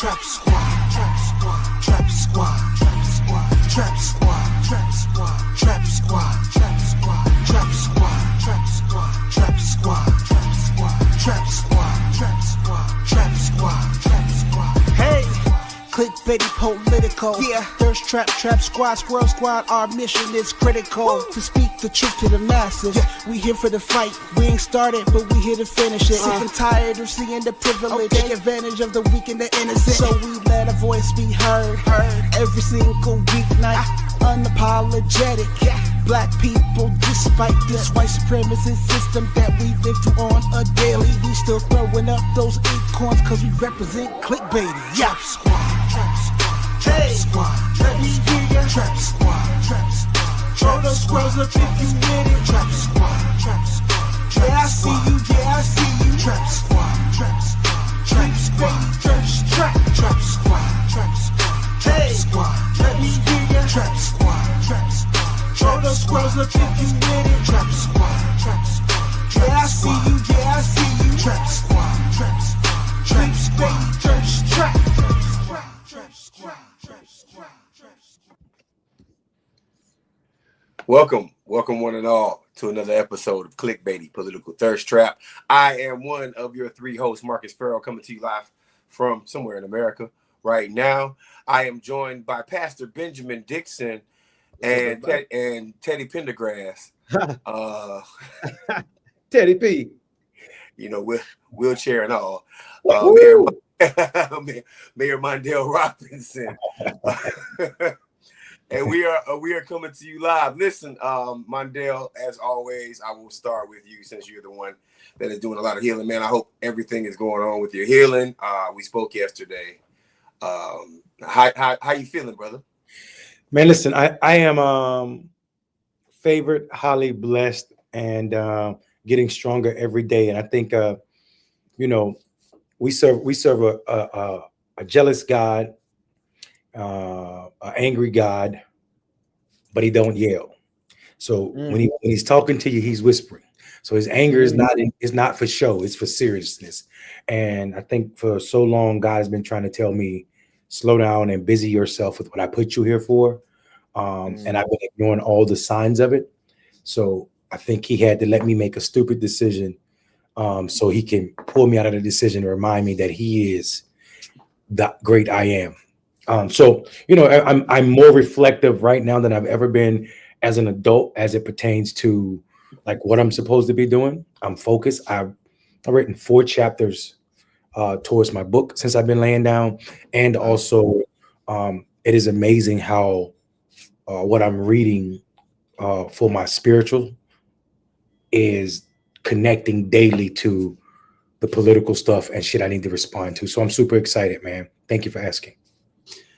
Trap squad, trap squad, trap squad, trap squad, trap squad, trap squad, trap squad, trap squad, trap squad, trap squad, trap squad, trap squad, trap squad, trap squad, trap squad, trap squad. Hey, clickbaity political. Yeah, thirst trap, trap squad, squirrel squad. Our mission is critical to speak the truth to the masses. Yeah. We here for the fight. We ain't started, but we here to finish it. Sick and tired of seeing the privilege. Take advantage of the weak and the innocent. So we let our voice be heard. Every single weeknight. Unapologetic. Black people, despite this white supremacist system that we live through on a daily, we still throwing up those acorns cause we represent clickbaity. Trap squad, trap squad, trap squad, let me hear ya. Trap squad, trap squad, throw those squirrels up if you with it. Trap squad, trap squad, yeah I see you, yeah I see you. Trap squad, trap squad, trap squad, trap squad, trap squad, trap squad, let me hear ya. Trap squad, trap squad, throw those squirrels up if you with it. Trap squad, trap squad, yeah I see you, yeah I see you. Trap squad, trap squad, trap squad, trap squad, trap squad, trap squad. Welcome one and all to another episode of Clickbaity Political Thirst Trap. I am one of your three hosts, Marcus Farrell, coming to you live from somewhere in America right now. I am joined by Pastor Benjamin Dixon and Teddy Pendergrass. Teddy P. You know, with wheelchair and all. Mayor Mondale Robinson. And we are coming to you live. Listen, Mondale, as always, I will start with you since you're the one that is doing a lot of healing. Man, I hope everything is going on with your healing. We spoke yesterday. How you feeling, brother? Man, listen, I am favored, highly blessed, and getting stronger every day. And I think we serve a jealous God, an angry God, but he don't yell. So when he's talking to you, he's whispering. So his anger is not for show, it's for seriousness. And I think for so long, God has been trying to tell me, slow down and busy yourself with what I put you here for. And I've been ignoring all the signs of it. So I think he had to let me make a stupid decision so he can pull me out of the decision and remind me that he is the great I am. So, I'm more reflective right now than I've ever been as an adult as it pertains to like what I'm supposed to be doing. I'm focused. I've written 4 chapters towards my book since I've been laying down. And also it is amazing how what I'm reading for my spiritual is connecting daily to the political stuff and shit I need to respond to. So I'm super excited, man. Thank you for asking.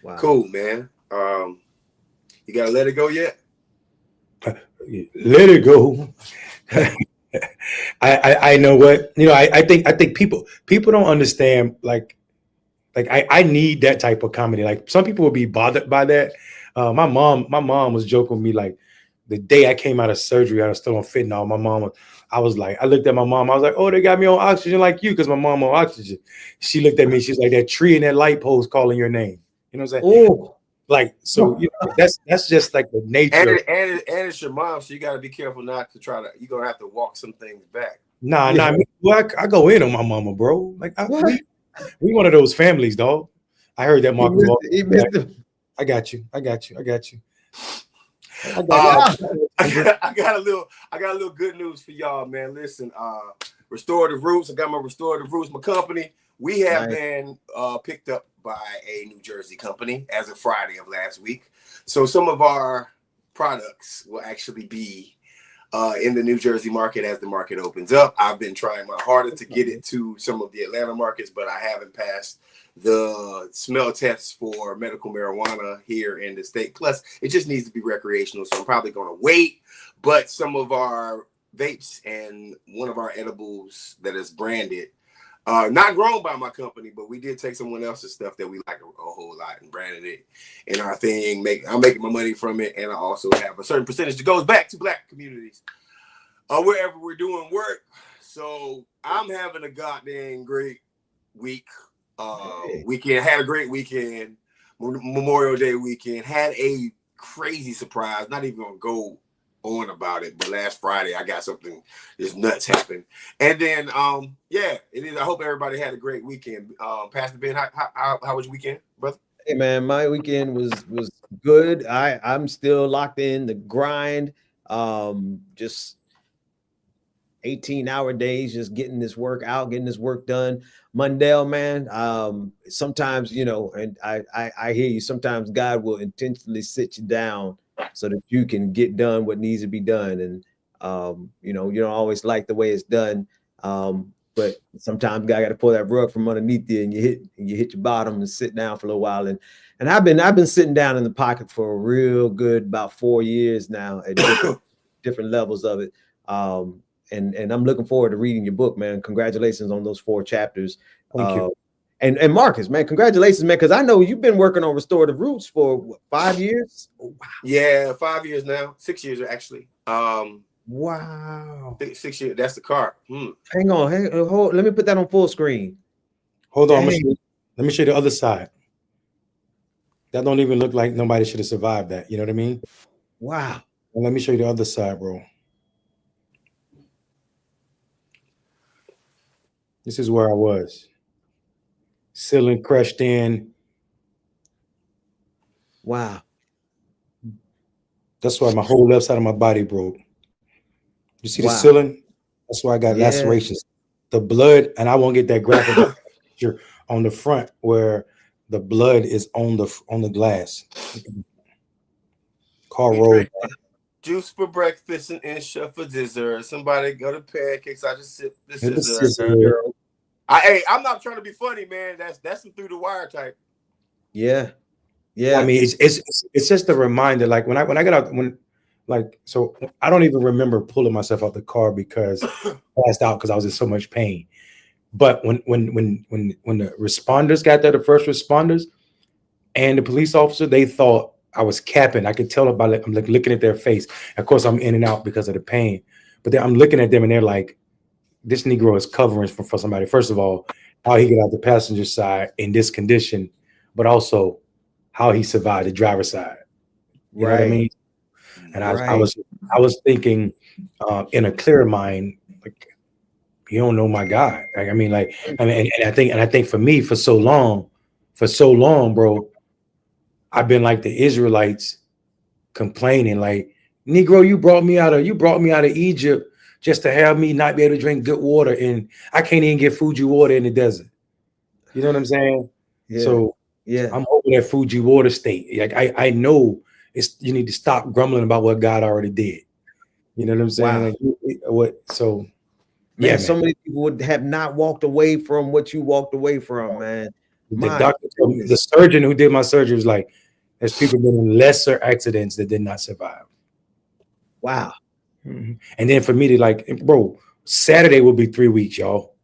Wow. Cool, man. You gotta let it go yet? Let it go. I know what, I think people don't understand, like I need that type of comedy. Like some people will be bothered by that. My mom was joking with me, like the day I came out of surgery, I was still on fentanyl. I looked at my mom, I was like, oh, they got me on oxygen like you, because my mom on oxygen. She looked at me, she's like, that tree in that light post calling your name. You know what I'm saying? Oh, like, so that's just like the nature. And it's your mom, so you got to be careful not to you're going to have to walk some things back. Nah, I go in on my mama, bro. Like, we one of those families, dog. I heard that, Marcus. I got you. I got a little good news for y'all, man. Listen, Restorative Roots. I got my Restorative Roots, my company. We have been picked up by a New Jersey company as of Friday of last week. So some of our products will actually be in the New Jersey market as the market opens up. I've been trying my hardest to get it to some of the Atlanta markets, but I haven't passed the smell tests for medical marijuana here in the state. Plus, it just needs to be recreational, so I'm probably going to wait. But some of our vapes and one of our edibles that is branded, not grown by my company, but we did take someone else's stuff that we like a whole lot and branded it in our thing. I'm making my money from it, and I also have a certain percentage that goes back to Black communities wherever we're doing work. So I'm having a goddamn great week. weekend. Had a great weekend. Memorial Day weekend. Had a crazy surprise. Not even gonna go on about it, but last Friday I got something just nuts happen. And then yeah, it is. I hope everybody had a great weekend. Pastor Ben, how was your weekend, brother? Hey man, my weekend was good. I'm still locked in the grind. Just 18-hour days, just getting this work out, getting this work done. Mondale, man. Sometimes, you know, and I hear you. Sometimes God will intentionally sit you down so that you can get done what needs to be done. And you know, you don't always like the way it's done. But sometimes God got to pull that rug from underneath you, and you hit your bottom and sit down for a little while. And I've been sitting down in the pocket for a real good about 4 years now at different levels of it. And I'm looking forward to reading your book, man. Congratulations on those 4 chapters. Thank you. And Marcus, man, congratulations, man, because I know you've been working on Restorative Roots for what, 5 years? Oh, wow. Yeah, 5 years now. 6 years actually. Wow. 6 years. That's the car. Hang on, hold. Let me put that on full screen. Hold on. Let me show you the other side. That don't even look like nobody should have survived that. You know what I mean? Wow. And let me show you the other side, bro. This is where I was. Ceiling crushed in. Wow. That's why my whole left side of my body broke. You see the Wow. ceiling? That's why I got Yeah. lacerations. The blood, and I won't get that graphic picture on the front where the blood is on the glass. Car rolled. Juice for breakfast and insha for dessert. Somebody go to pancakes. I just sip this This is is a- I'm not trying to be funny, man. That's some through the wire type. Yeah. Yeah. I mean, it's just a reminder. Like when I got out, so I don't even remember pulling myself out the car because I passed out because I was in so much pain. But when the responders got there, the first responders and the police officer, they thought I was capping. I could tell about I'm like looking at their face. Of course, I'm in and out because of the pain. But then I'm looking at them and they're like, this Negro is covering for somebody. First of all, how he got out the passenger side in this condition, but also how he survived the driver's side. You know what I mean? And I was thinking in a clear mind, like, you don't know my God. Like, I mean, and I think for me, for so long, bro, I've been like the Israelites complaining, like, Negro, you brought me out of Egypt just to have me not be able to drink good water, and I can't even get Fuji water in the desert. You know what I'm saying? Yeah. So yeah, I'm hoping that Fuji water state. Like I know you need to stop grumbling about what God already did. You know what I'm saying? Wow. So man, yeah, so man. many people would have not walked away from what you walked away from, man. The doctor told me, the surgeon who did my surgery was like, there's people been in lesser accidents that did not survive. Wow. Mm-hmm. And then for me to like, bro, Saturday will be 3 weeks, y'all.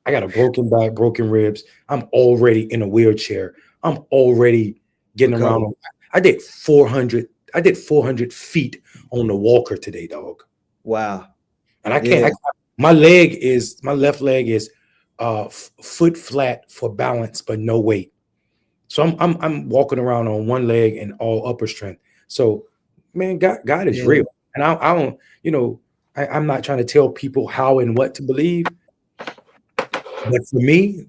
I got a broken back, broken ribs. I'm already in a wheelchair. I'm already getting around. I did 400 feet on the walker today, dog. Wow. And I can't, my left leg is foot flat for balance, but no weight. So I'm walking around on one leg and all upper strength. So man, God is real. And I don't, you know, I'm not trying to tell people how and what to believe. But for me,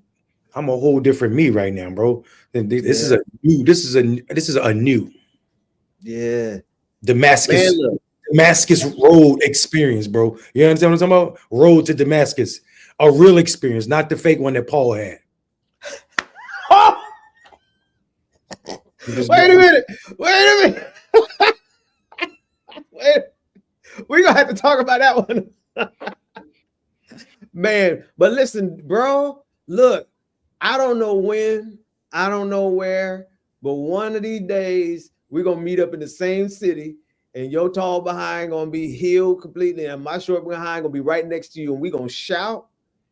I'm a whole different me right now, bro. This is a new Yeah. Damascus road experience, bro. You understand what I'm talking about? Road to Damascus. A real experience, not the fake one that Paul had. Wait a minute. Wait. We're gonna have to talk about that one. Man, but listen, bro, look, I don't know when, I don't know where, but one of these days we're gonna meet up in the same city, and your tall behind gonna be healed completely, and my short behind gonna be right next to you, and we're gonna shout,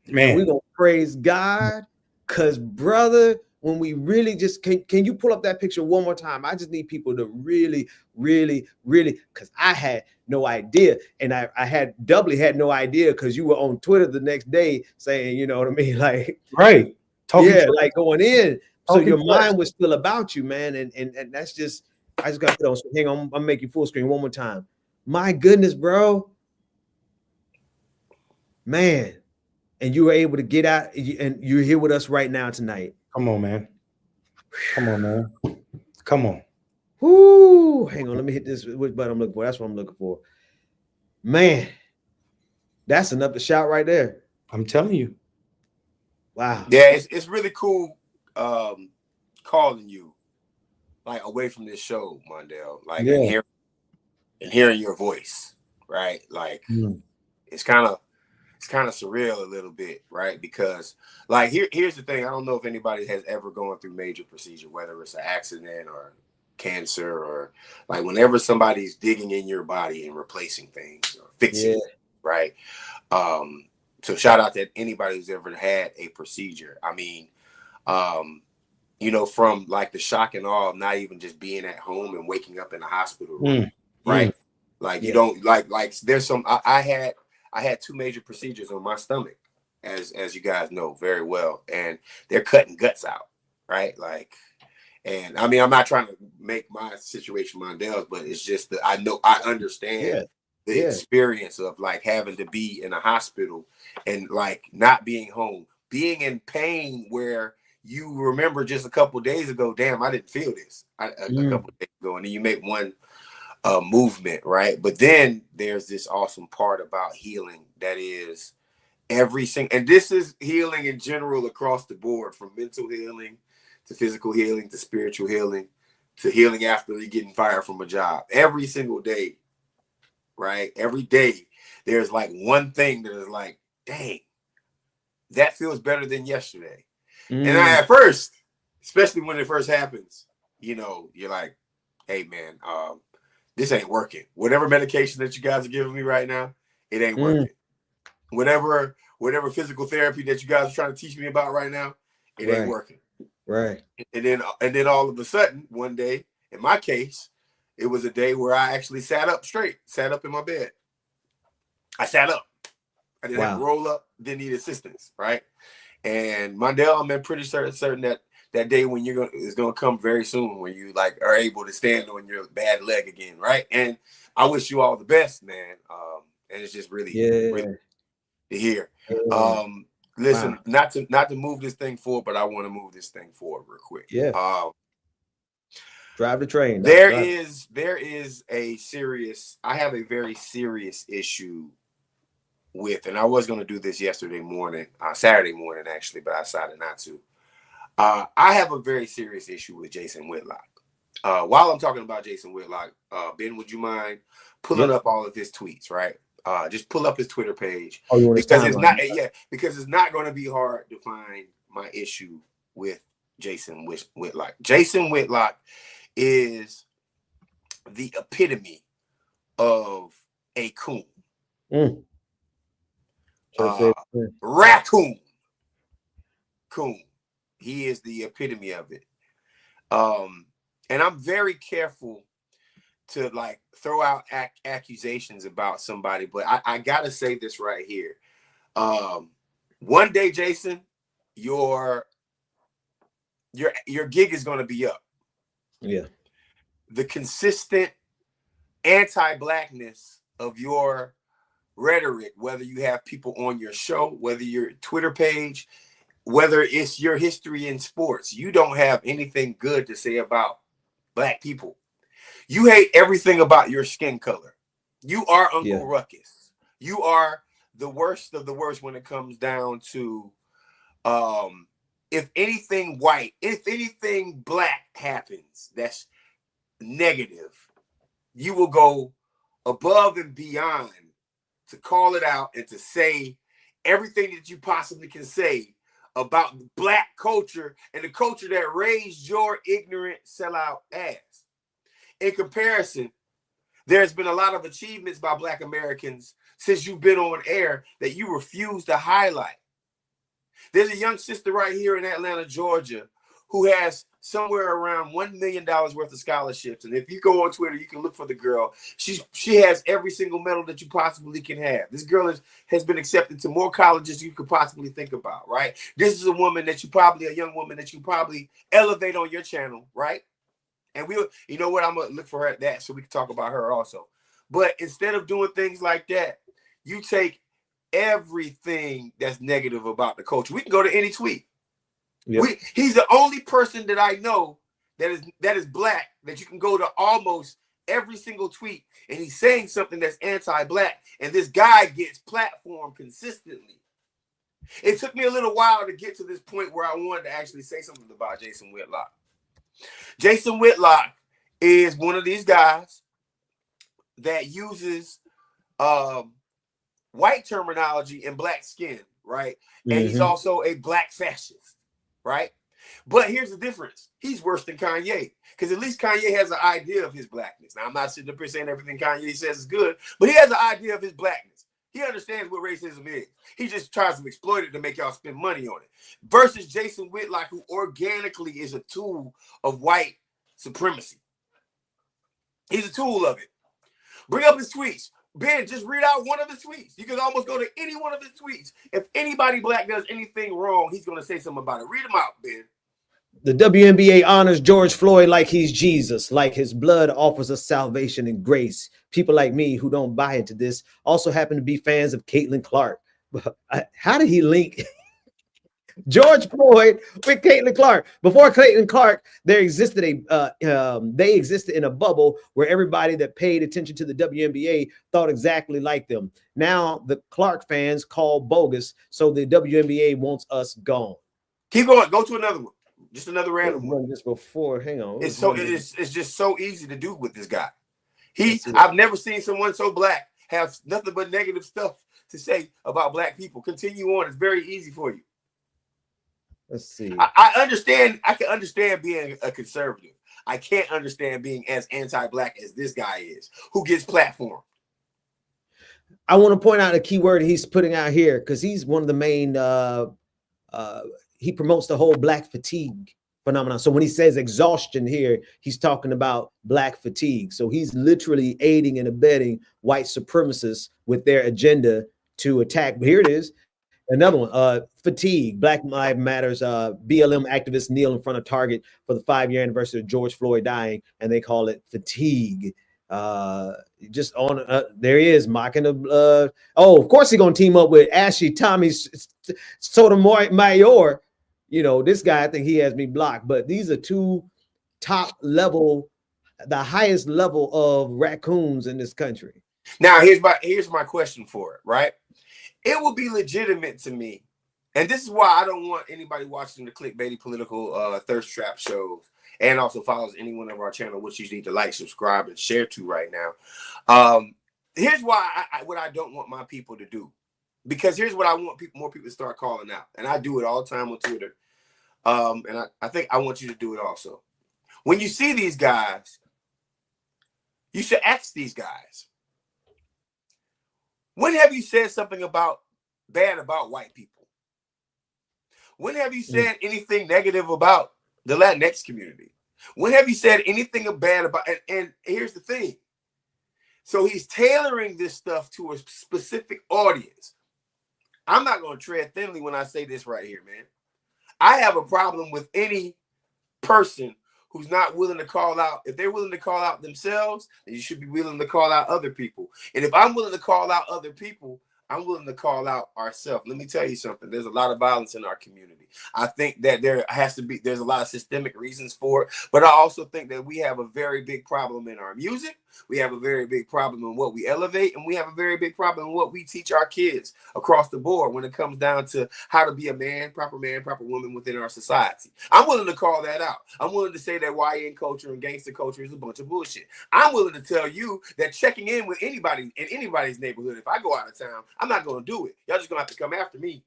man, we're gonna praise God. Cause brother, when we really just can you pull up that picture one more time? I just need people to really, because I had no idea, and I had doubly had no idea because you were on Twitter the next day saying, you know what I mean, like right. Talking Yeah, trash. like going in. So Talking your trash. mind was still about you, man. And that's just, I just got to put on. Hang on, I'm making full screen one more time. My goodness, bro. Man. And you were able to get out, and you're here with us right now tonight. Come on, man. Come on, man. Come on. Whoo, hang on, let me hit this. Which button I'm looking for? That's what I'm looking for. Man, that's enough to shout right there. I'm telling you. Wow. Yeah, it's really cool calling you like away from this show, Mondale. Like Yeah. and hearing your voice, right? Like it's kind of surreal a little bit, right? Because like here's the thing. I don't know if anybody has ever gone through major procedure, whether it's an accident or cancer, or like whenever somebody's digging in your body and replacing things or fixing it, right? So shout out to anybody who's ever had a procedure. I mean, you know, from like the shock and awe of not even just being at home and waking up in a hospital room, right? Like you don't like there's some I had 2 major procedures on my stomach, as you guys know very well, and they're cutting guts out, right? Like, and I mean, I'm not trying to make my situation Mondale's, but it's just that I understand the experience of like having to be in a hospital and like not being home, being in pain where you remember just a couple of days ago, damn, I didn't feel this a couple of days ago, and then you make one movement, right? But then there's this awesome part about healing that is every single, and this is healing in general across the board, from mental healing to physical healing to spiritual healing to healing after you're getting fired from a job. Every single day, right? Every day there's like one thing that is like, dang, that feels better than yesterday. And at first, especially when it first happens, you know, you're like, hey man, this ain't working. Whatever medication that you guys are giving me right now, it ain't working. Whatever physical therapy that you guys are trying to teach me about right now, it ain't working. Right. And then all of a sudden, one day, in my case, it was a day where I actually sat up in my bed. I sat up. I didn't have to roll up, didn't need assistance, right? And Mondale, I'm pretty certain that day when is gonna come very soon, when you like are able to stand on your bad leg again, right? And I wish you all the best, man. And it's just really to hear. Listen, not to move this thing forward, but I want to move this thing forward real quick. Drive the train. There is I have a very serious issue with, and I was going to do this Saturday morning actually, but I decided not to. I have a very serious issue with Jason Whitlock. While I'm talking about Jason Whitlock, Ben, would you mind pulling up all of his tweets, right? Just pull up his Twitter page, because it's not going to be hard to find my issue with Jason Whitlock. Jason Whitlock is the epitome of a coon. Raccoon. Coon. He is the epitome of it. And I'm very careful to like throw out accusations about somebody, but I gotta say this right here. One day, Jason, your gig is gonna be up. Yeah. The consistent anti-blackness of your rhetoric, whether you have people on your show, whether your Twitter page, whether it's your history in sports, you don't have anything good to say about Black people. You hate everything about your skin color. You are Uncle Ruckus. You are the worst of the worst when it comes down to if anything white, if anything Black happens that's negative, you will go above and beyond to call it out and to say everything that you possibly can say about Black culture and the culture that raised your ignorant sellout ass. In comparison, there's been a lot of achievements by Black Americans since you've been on air that you refuse to highlight. There's a young sister right here in Atlanta, Georgia, who has somewhere around $1 million worth of scholarships. And if you go on Twitter, you can look for the girl. She has every single medal that you possibly can have. This girl has been accepted to more colleges you could possibly think about, right? This is a woman that a young woman that you probably elevate on your channel, right? And you know what, I'm gonna look for her at that so we can talk about her also. But instead of doing things like that, you take everything that's negative about the culture. We can go to any tweet. Yep. He's the only person that I know that is black that you can go to almost every single tweet and he's saying something that's anti-black, and this guy gets platformed consistently. It took me a little while to get to this point where I wanted to actually say something about Jason Whitlock. Jason Whitlock is one of these guys that uses white terminology and black skin, right? And he's also a black fascist, right? But here's the difference. He's worse than Kanye, because at least Kanye has an idea of his blackness. Now, I'm not sitting up here saying everything Kanye says is good, but he has an idea of his blackness. He understands what racism is. He just tries to exploit it to make y'all spend money on it. Versus Jason Whitlock, who organically is a tool of white supremacy. He's a tool of it. Bring up his tweets. Ben, just read out one of his tweets. You can almost go to any one of his tweets. If anybody black does anything wrong, he's going to say something about it. Read them out, Ben. The WNBA honors George Floyd like he's Jesus, like his blood offers us salvation and grace. People like me who don't buy into this also happen to be fans of Caitlin Clark. How did he link George Floyd with Caitlin Clark? Before Caitlin Clark, they existed in a bubble where everybody that paid attention to the WNBA thought exactly like them. Now the Clark fans call bogus, so the WNBA wants us gone. Keep going. Go to another one. Just another random one. Just before, hang on. It's just so easy to do with this guy. I've never seen someone so black have nothing but negative stuff to say about black people. Continue on. It's very easy for you. Let's see. I understand. I can understand being a conservative. I can't understand being as anti-black as this guy is, who gets platformed. I want to point out a key word he's putting out here because he's one of the main. He promotes the whole black fatigue phenomenon. So when he says exhaustion here, he's talking about black fatigue. So he's literally aiding and abetting white supremacists with their agenda to attack. But here it is. Another one, fatigue. Black Lives Matters. BLM activists kneel in front of Target for the 5-year anniversary of George Floyd dying, and they call it fatigue. Just on there he is mocking the. Of course he's gonna team up with Ashley Tommy Sotomayor. You know, this guy, I think he has me blocked. But these are two top level, the highest level of raccoons in this country. Now here's my question for it, right? It will be legitimate to me, and this is why I don't want anybody watching the Clickbaity political thirst trap shows, and also follows any one of our channel, which you need to like, subscribe, and share to right now. Here's why what I don't want my people to do, because here's what I want more people to start calling out, and I do it all the time on Twitter, and I think I want you to do it also. When you see these guys, you should ask these guys, when have you said something bad about white people? When have you said anything negative about the Latinx community? When have you said anything bad about? And here's the thing. So he's tailoring this stuff to a specific audience. I'm not going to tread thinly when I say this right here, man. I have a problem with any person who's not willing to call out. If they're willing to call out themselves, then you should be willing to call out other people. And if I'm willing to call out other people, I'm willing to call out ourselves. Let me tell you something. There's a lot of violence in our community. I think that there's a lot of systemic reasons for it, but I also think that we have a very big problem in our music. We have a very big problem in what we elevate, and we have a very big problem in what we teach our kids across the board when it comes down to how to be a man, proper woman within our society. I'm willing to call that out. I'm willing to say that YN culture and gangster culture is a bunch of bullshit. I'm willing to tell you that checking in with anybody in anybody's neighborhood, if I go out of town, I'm not going to do it. Y'all just going to have to come after me.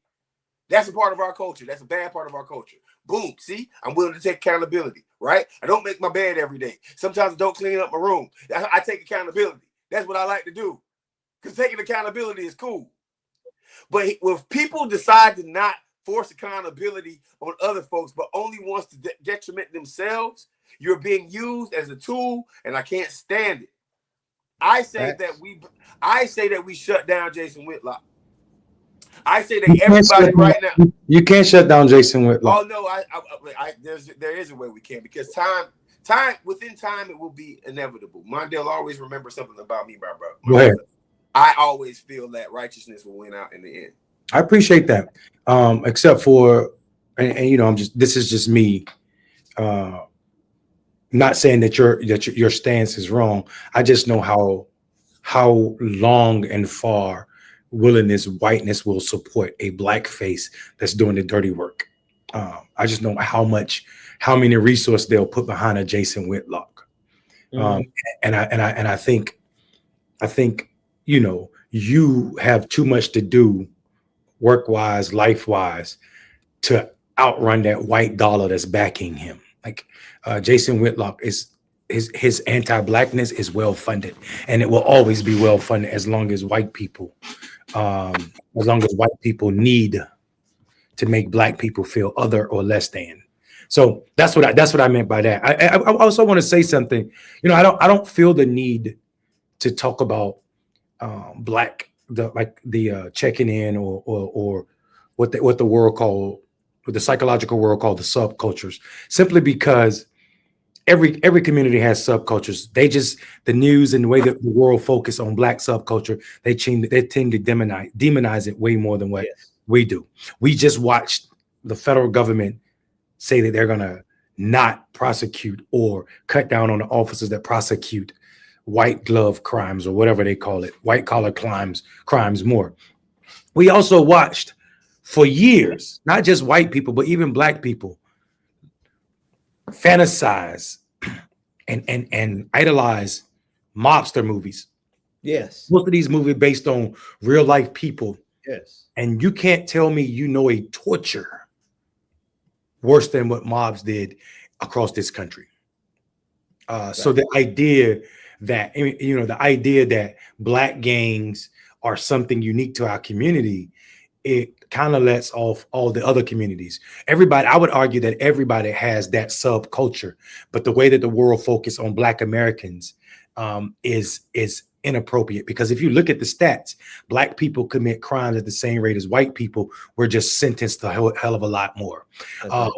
That's a part of our culture. That's a bad part of our culture. Boom. See, I'm willing to take accountability, right? I don't make my bed every day. Sometimes I don't clean up my room. I take accountability. That's what I like to do, because taking accountability is cool. But if people decide to not force accountability on other folks, but only wants to detriment themselves, you're being used as a tool, and I can't stand it. I say that we shut down Jason Whitlock. I say that everybody right now. You can't shut down Jason Whitlock. Oh no, there is a way we can, because time within time it will be inevitable. Mondale always remember something about me, my brother. Go ahead. I always feel that righteousness will win out in the end. I appreciate that. Except for, and you know, this is just me. Not saying that your stance is wrong. I just know how long and far whiteness will support a black face that's doing the dirty work. I just know how many resources they'll put behind a Jason Whitlock. And I think, you know, you have too much to do work-wise, life-wise, to outrun that white dollar that's backing him. Like Jason Whitlock is his anti-blackness is well funded, and it will always be well funded as long as white people need to make black people feel other or less than. So that's what I meant by that. I also want to say something. You know, I don't feel the need to talk about the checking in or what the world called, what the psychological world called the subcultures, simply because every community has subcultures. The news and the way that the world focus on black subculture, they tend to demonize it way more than what we do. We just watched the federal government say that they're gonna not prosecute or cut down on the officers that prosecute white glove crimes, or whatever they call it, white collar crimes more. We also watched for years, not just white people, but even black people fantasize and idolize mobster movies. Yes. Most of these movies based on real life people. Yes. And you can't tell me you know a torture worse than what mobs did across this country. So the idea that black gangs are something unique to our community, it kind of lets off all the other communities. I would argue that everybody has that subculture, but the way that the world focus on black Americans is inappropriate, because if you look at the stats, black people commit crimes at the same rate as white people. We're just sentenced a hell of a lot more.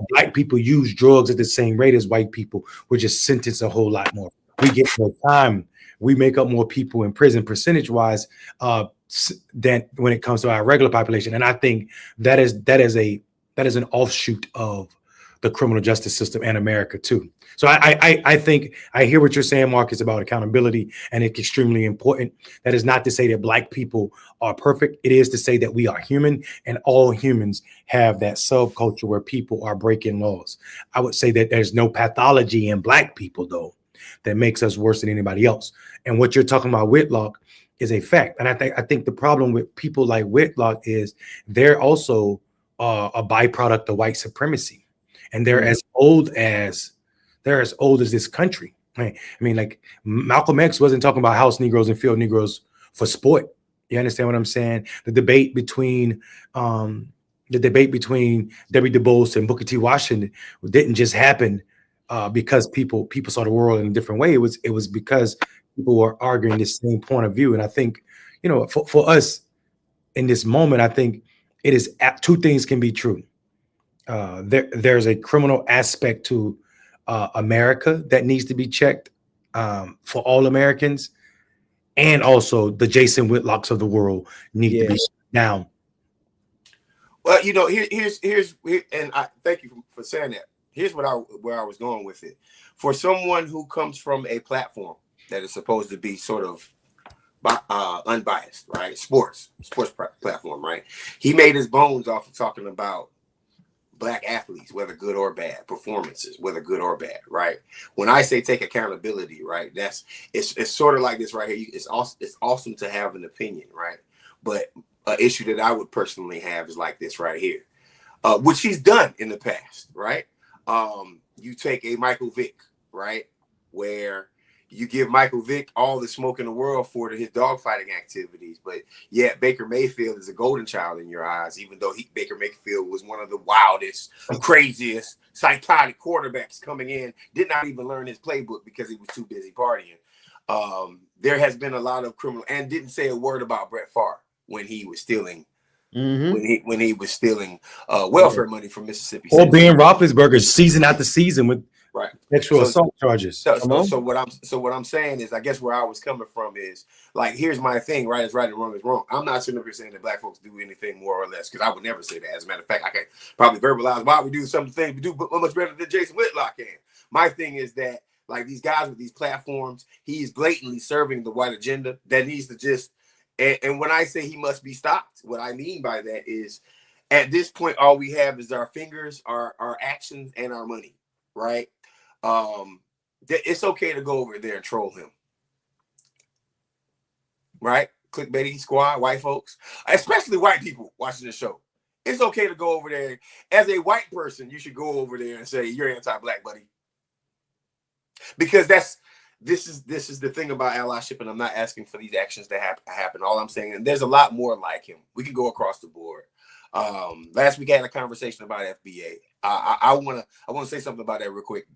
Black people use drugs at the same rate as white people. We're just sentenced a whole lot more. We get more time. We make up more people in prison percentage wise than when it comes to our regular population. And I think that is an offshoot of the criminal justice system and America too. So I think I hear what you're saying, Marcus, about accountability, and it's extremely important. That is not to say that black people are perfect. It is to say that we are human, and all humans have that subculture where people are breaking laws. I would say that there's no pathology in black people, though, that makes us worse than anybody else. And what you're talking about, Whitlock, is a fact. And I think the problem with people like Whitlock is they're also a byproduct of white supremacy. And they're as old as this country. I mean, like Malcolm X wasn't talking about house Negroes and field Negroes for sport. You understand what I'm saying? The debate between Debbie Du Bois and Booker T. Washington didn't just happen because people saw the world in a different way. It was because people were arguing the same point of view. And I think, you know, for us in this moment, I think it is two things can be true. There's a criminal aspect to America that needs to be checked for all Americans, and also the Jason Whitlocks of the world need to be shut down. Well, you know, here's and I thank you for saying that. Here's where I was going with it. For someone who comes from a platform that is supposed to be sort of unbiased, right? Sports platform, right? He made his bones off of talking about black athletes, whether good or bad, performances, whether good or bad, right? When I say take accountability, right, it's sort of like this right here. It's awesome to have an opinion, right? But an issue that I would personally have is like this right here, which he's done in the past, right? You take a Michael Vick, right, where you give Michael Vick all the smoke in the world for his dogfighting activities, but yet Baker Mayfield is a golden child in your eyes, even though Baker Mayfield was one of the wildest, craziest, psychotic quarterbacks coming in, did not even learn his playbook because he was too busy partying. There has been a lot of criminal, and didn't say a word about Brett Favre when he was stealing. When he was stealing welfare money from Mississippi or State. Ben Roethlisberger season after season with sexual assault charges. So what I'm saying is, I guess where I was coming from is, like, here's my thing: right is right and wrong is wrong. I'm not sitting up here saying that black folks do anything more or less, because I would never say that. As a matter of fact, I can probably verbalize why we do some things we do much better than Jason Whitlock can. My thing is that, like, these guys with these platforms, he's blatantly serving the white agenda that needs to just. And when I say he must be stopped, what I mean by that is, at this point, all we have is our fingers, our actions, and our money, right? It's okay to go over there and troll him, right? Clickbaity squad, white folks, especially white people watching the show. It's okay to go over there. As a white person, you should go over there and say, you're anti-black, buddy. Because this is the thing about allyship, and I'm not asking for these actions to happen. All I'm saying, and there's a lot more like him. We can go across the board. Last week I had a conversation about FBA. I want to say something about that real quick.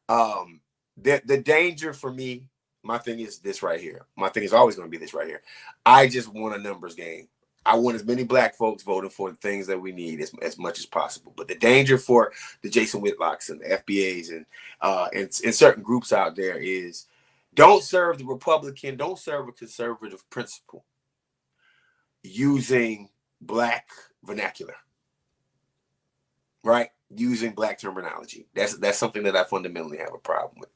The danger for me, my thing is this right here. My thing is always going to be this right here. I just want a numbers game. I want as many black folks voting for the things that we need as much as possible. But the danger for the Jason Whitlocks and the FBAs and certain groups out there is, don't serve the Republican, don't serve a conservative principle using black vernacular, right? Using black terminology. That's something that I fundamentally have a problem with.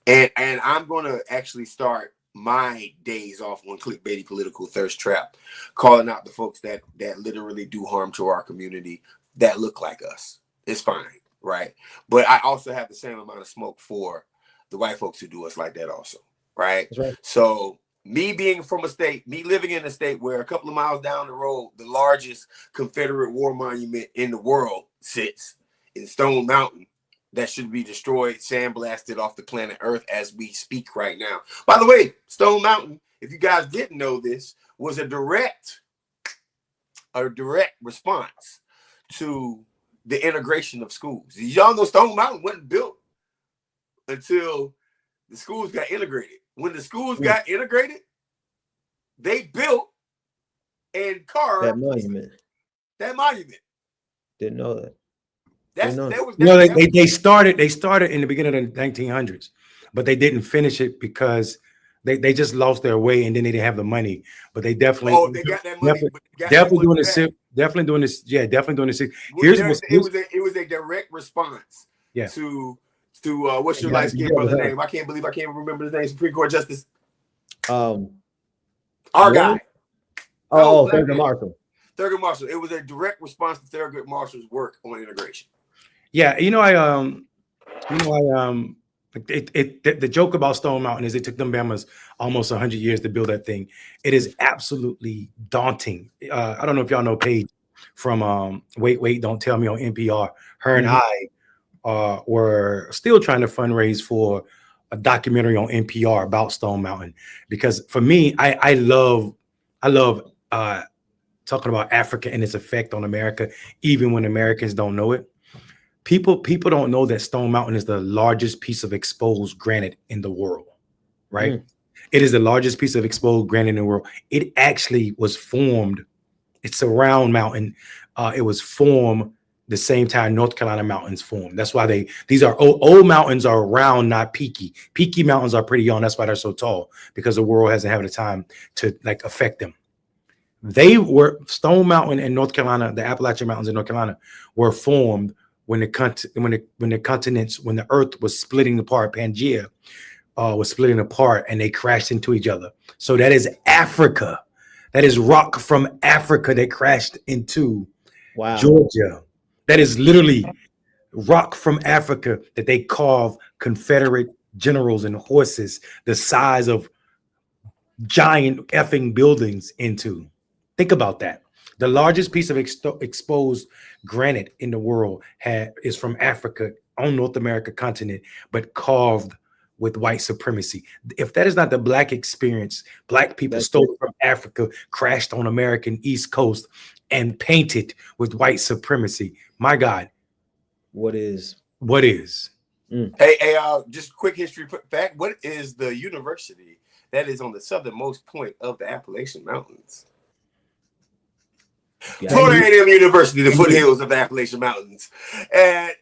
And I'm going to actually start my days off on Clickbaity Political Thirst Trap, calling out the folks that literally do harm to our community that look like us. It's fine, right? But I also have the same amount of smoke for the white folks who do us like that also, right? That's right. So me being from a state, me living in a state where a couple of miles down the road, the largest Confederate war monument in the world sits in Stone Mountain, that should be destroyed, sandblasted off the planet Earth as we speak right now. By the way, Stone Mountain, if you guys didn't know this, was a direct response to the integration of schools. Y'all know Stone Mountain wasn't built until the schools got integrated. When the schools got integrated, they built and carved that monument. Didn't know that. They started in the beginning of the 1900s, but they didn't finish it because they just lost their way, and then they didn't have the money. But they definitely they got that money. Definitely doing this. Yeah, definitely doing this. It was a direct response. Yeah. To what's your light skinned brother's name? I can't remember his name. Supreme Court Justice. Our guy. Thurgood Marshall. Thurgood Marshall. It was a direct response to Thurgood Marshall's work on integration. Yeah, the joke about Stone Mountain is it took them Bamas almost 100 years to build that thing. It is absolutely daunting. I don't know if y'all know Paige from Wait, Don't Tell Me on NPR. Her and I were still trying to fundraise for a documentary on NPR about Stone Mountain, because for me, I love talking about Africa and its effect on America, even when Americans don't know it. People don't know that Stone Mountain is the largest piece of exposed granite in the world, right? It is the largest piece of exposed granite in the world. It actually was formed. It's a round mountain. It was formed the same time North Carolina mountains formed. That's why these are old mountains are round, not peaky. Peaky mountains are pretty young. That's why they're so tall, because the world hasn't had the time to affect them. They were Stone Mountain in North Carolina, the Appalachian Mountains in North Carolina were formed when the earth was splitting apart. Pangea was splitting apart, and they crashed into each other. So that is Africa. That is rock from Africa that crashed into Georgia. That is literally rock from Africa that they carved Confederate generals and horses the size of giant effing buildings into. Think about that. The largest piece of exposed granite in the world is from Africa on North America continent, but carved with white supremacy. If that is not the Black experience, Black people stole from Africa, crashed on American East Coast, and painted with white supremacy. My God. What is? What is? Hey, just quick history fact. What is the university that is on the southernmost point of the Appalachian Mountains? Florida A&M University, the foothills of the Appalachian Mountains, and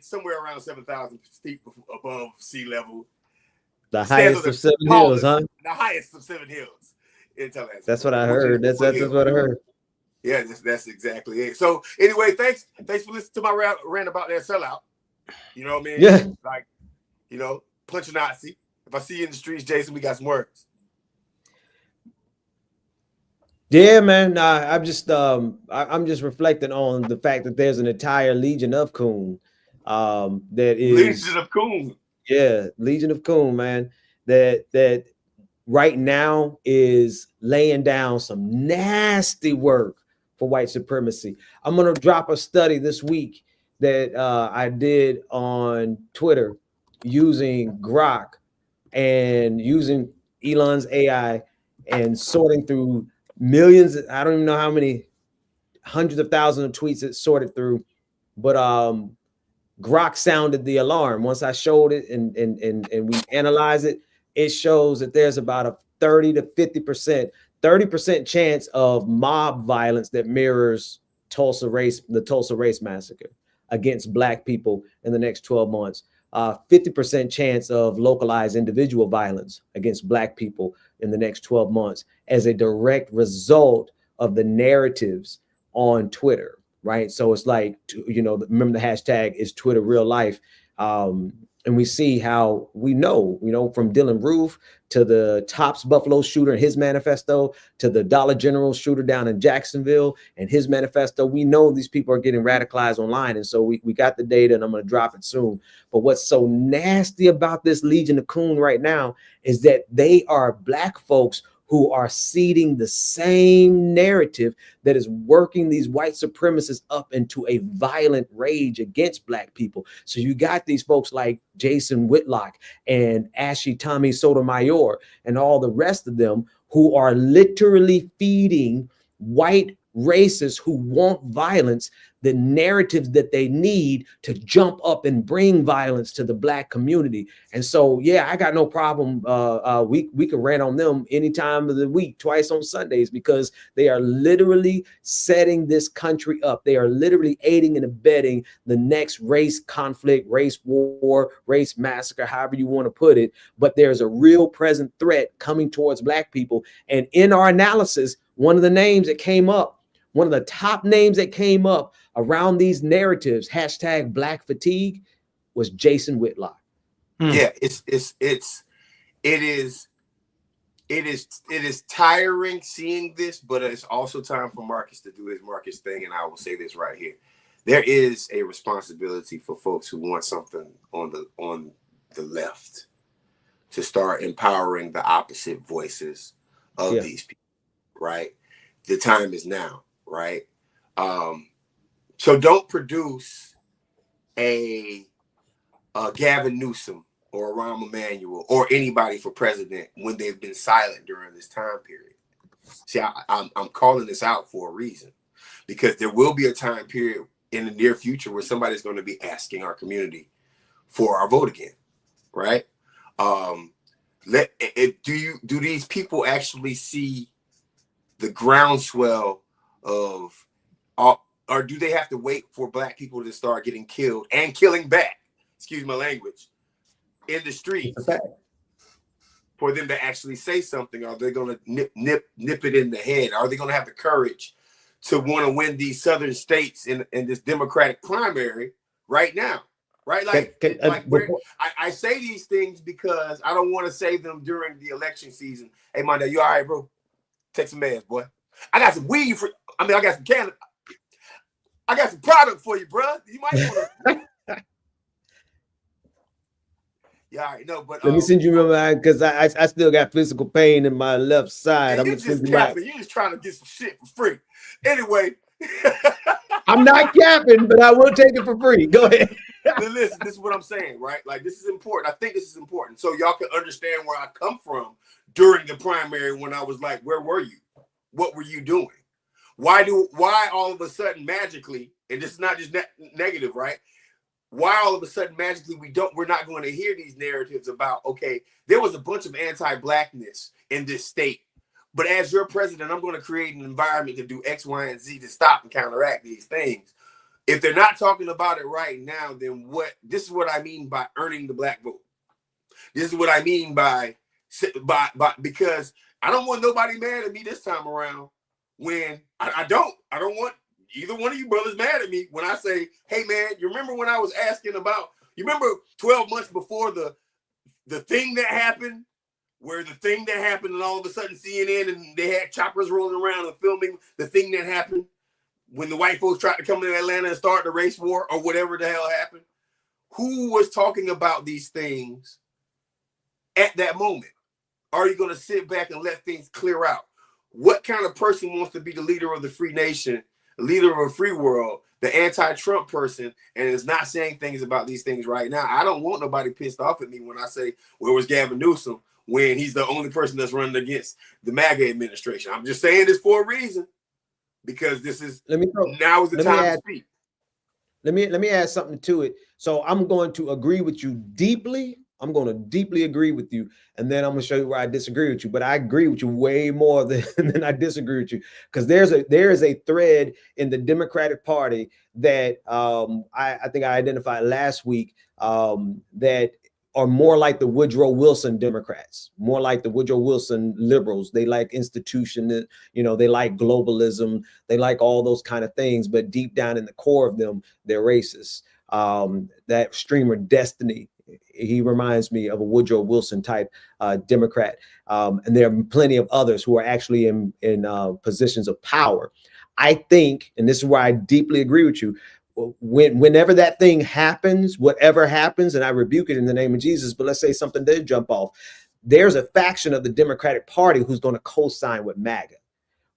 somewhere around 7,000 feet above sea level. The highest of 7 hills, huh? The highest of 7 hills in Tallahassee. That's what I heard. That's what I heard. Yeah, that's exactly it. So anyway, thanks for listening to my rant about that sellout. You know what I mean? Yeah. Like, punch a Nazi. If I see you in the streets, Jason, we got some words. Yeah, man. I'm just reflecting on the fact that there's an entire Legion of Coon. That is Legion of Coon. Yeah, Legion of Coon, man. That right now is laying down some nasty work for white supremacy. I'm gonna drop a study this week that I did on Twitter using Grok and using Elon's AI and sorting through millions. I don't even know how many hundreds of thousands of tweets it sorted through, but Grok sounded the alarm. Once I showed it and we analyze it, it shows that there's about a 30 to 30% chance of mob violence that mirrors the Tulsa race massacre against Black people in the next 12 months. 50% chance of localized individual violence against Black people in the next 12 months as a direct result of the narratives on Twitter, right? So it's like, remember the hashtag is Twitter real life. And we see how we know from Dylan Roof to the Tops Buffalo shooter and his manifesto to the Dollar General shooter down in Jacksonville and his manifesto. We know these people are getting radicalized online. And so we got the data, and I'm going to drop it soon. But what's so nasty about this Legion of Coon right now is that they are Black folks who are seeding the same narrative that is working these white supremacists up into a violent rage against Black people. So you got these folks like Jason Whitlock and Ashley Tommy Sotomayor and all the rest of them who are literally feeding white racists who want violence the narratives that they need to jump up and bring violence to the Black community. And so, yeah, I got no problem. We can rant on them any time of the week, twice on Sundays, because they are literally setting this country up. They are literally aiding and abetting the next race conflict, race war, race massacre, however you want to put it. But there's a real present threat coming towards Black people. And in our analysis, one of the names that came up, one of the top names that came up around these narratives, hashtag Black fatigue, was Jason Whitlock. Yeah, it is tiring seeing this, but it's also time for Marcus to do his Marcus thing. And I will say this right here: there is a responsibility for folks who want something on the left to start empowering the opposite voices of these people. Right, the time is now. Right. So don't produce a Gavin Newsom or a Rahm Emanuel or anybody for president when they've been silent during this time period. See, I'm calling this out for a reason, because there will be a time period in the near future where somebody's going to be asking our community for our vote again. Right. Do these people actually see the groundswell of, or do they have to wait for Black people to start getting killed and killing back, excuse my language, in the streets for them to actually say something? Are they going to nip it in the head? Are they going to have the courage to want to win these southern states in this Democratic primary right now? Right? I say these things because I don't want to say them during the election season. Hey, Mondale, you all right, bro? Take some meds, boy. I got some weed I got some cannabis. I got some product for you, bro. You might want to. Yeah, I know, but let me send you my, because I still got physical pain in my left side. I'm just capping. You're just trying to get some shit for free. Anyway, I'm not capping, but I will take it for free. Go ahead. listen, this is what I'm saying, right? Like, this is important. I think this is important. So y'all can understand where I come from during the primary when I was like, where were you? What were you doing? Why all of a sudden magically, and this is not just negative, right? Why all of a sudden magically we're not going to hear these narratives about, okay, there was a bunch of anti-blackness in this state, but as your president, I'm going to create an environment to do X, Y, and Z to stop and counteract these things. If they're not talking about it right now, then this is what I mean by earning the black vote. This is what I mean by because I don't want nobody mad at me this time around when I don't want either one of you brothers mad at me when I say, hey man, you remember when I was asking about, you remember 12 months before the thing that happened, where the thing that happened and all of a sudden CNN and they had choppers rolling around and filming the thing that happened when the white folks tried to come to Atlanta and start the race war or whatever the hell happened? Who was talking about these things at that moment? Are you going to sit back and let things clear out? What kind of person wants to be the leader of the free nation, the leader of a free world, the anti-Trump person, and is not saying things about these things right now? I don't want nobody pissed off at me when I say, where was Gavin Newsom, when he's the only person that's running against the MAGA administration. I'm just saying this for a reason, because this is now is the time to speak. Let me add something to it. So I'm going to agree with you deeply. I'm going to deeply agree with you, and then I'm going to show you where I disagree with you. But I agree with you way more than I disagree with you, because there is a thread in the Democratic Party that I think I identified last week that are more like the Woodrow Wilson Democrats, more like the Woodrow Wilson liberals. They like institution, you know, they like globalism, they like all those kind of things, but deep down in the core of them, they're racist. That streamer Destiny, he reminds me of a Woodrow Wilson type Democrat. And there are plenty of others who are actually in positions of power. I think, and this is where I deeply agree with you, whenever that thing happens, whatever happens, and I rebuke it in the name of Jesus, but let's say something did jump off, there's a faction of the Democratic Party who's going to co-sign with MAGA,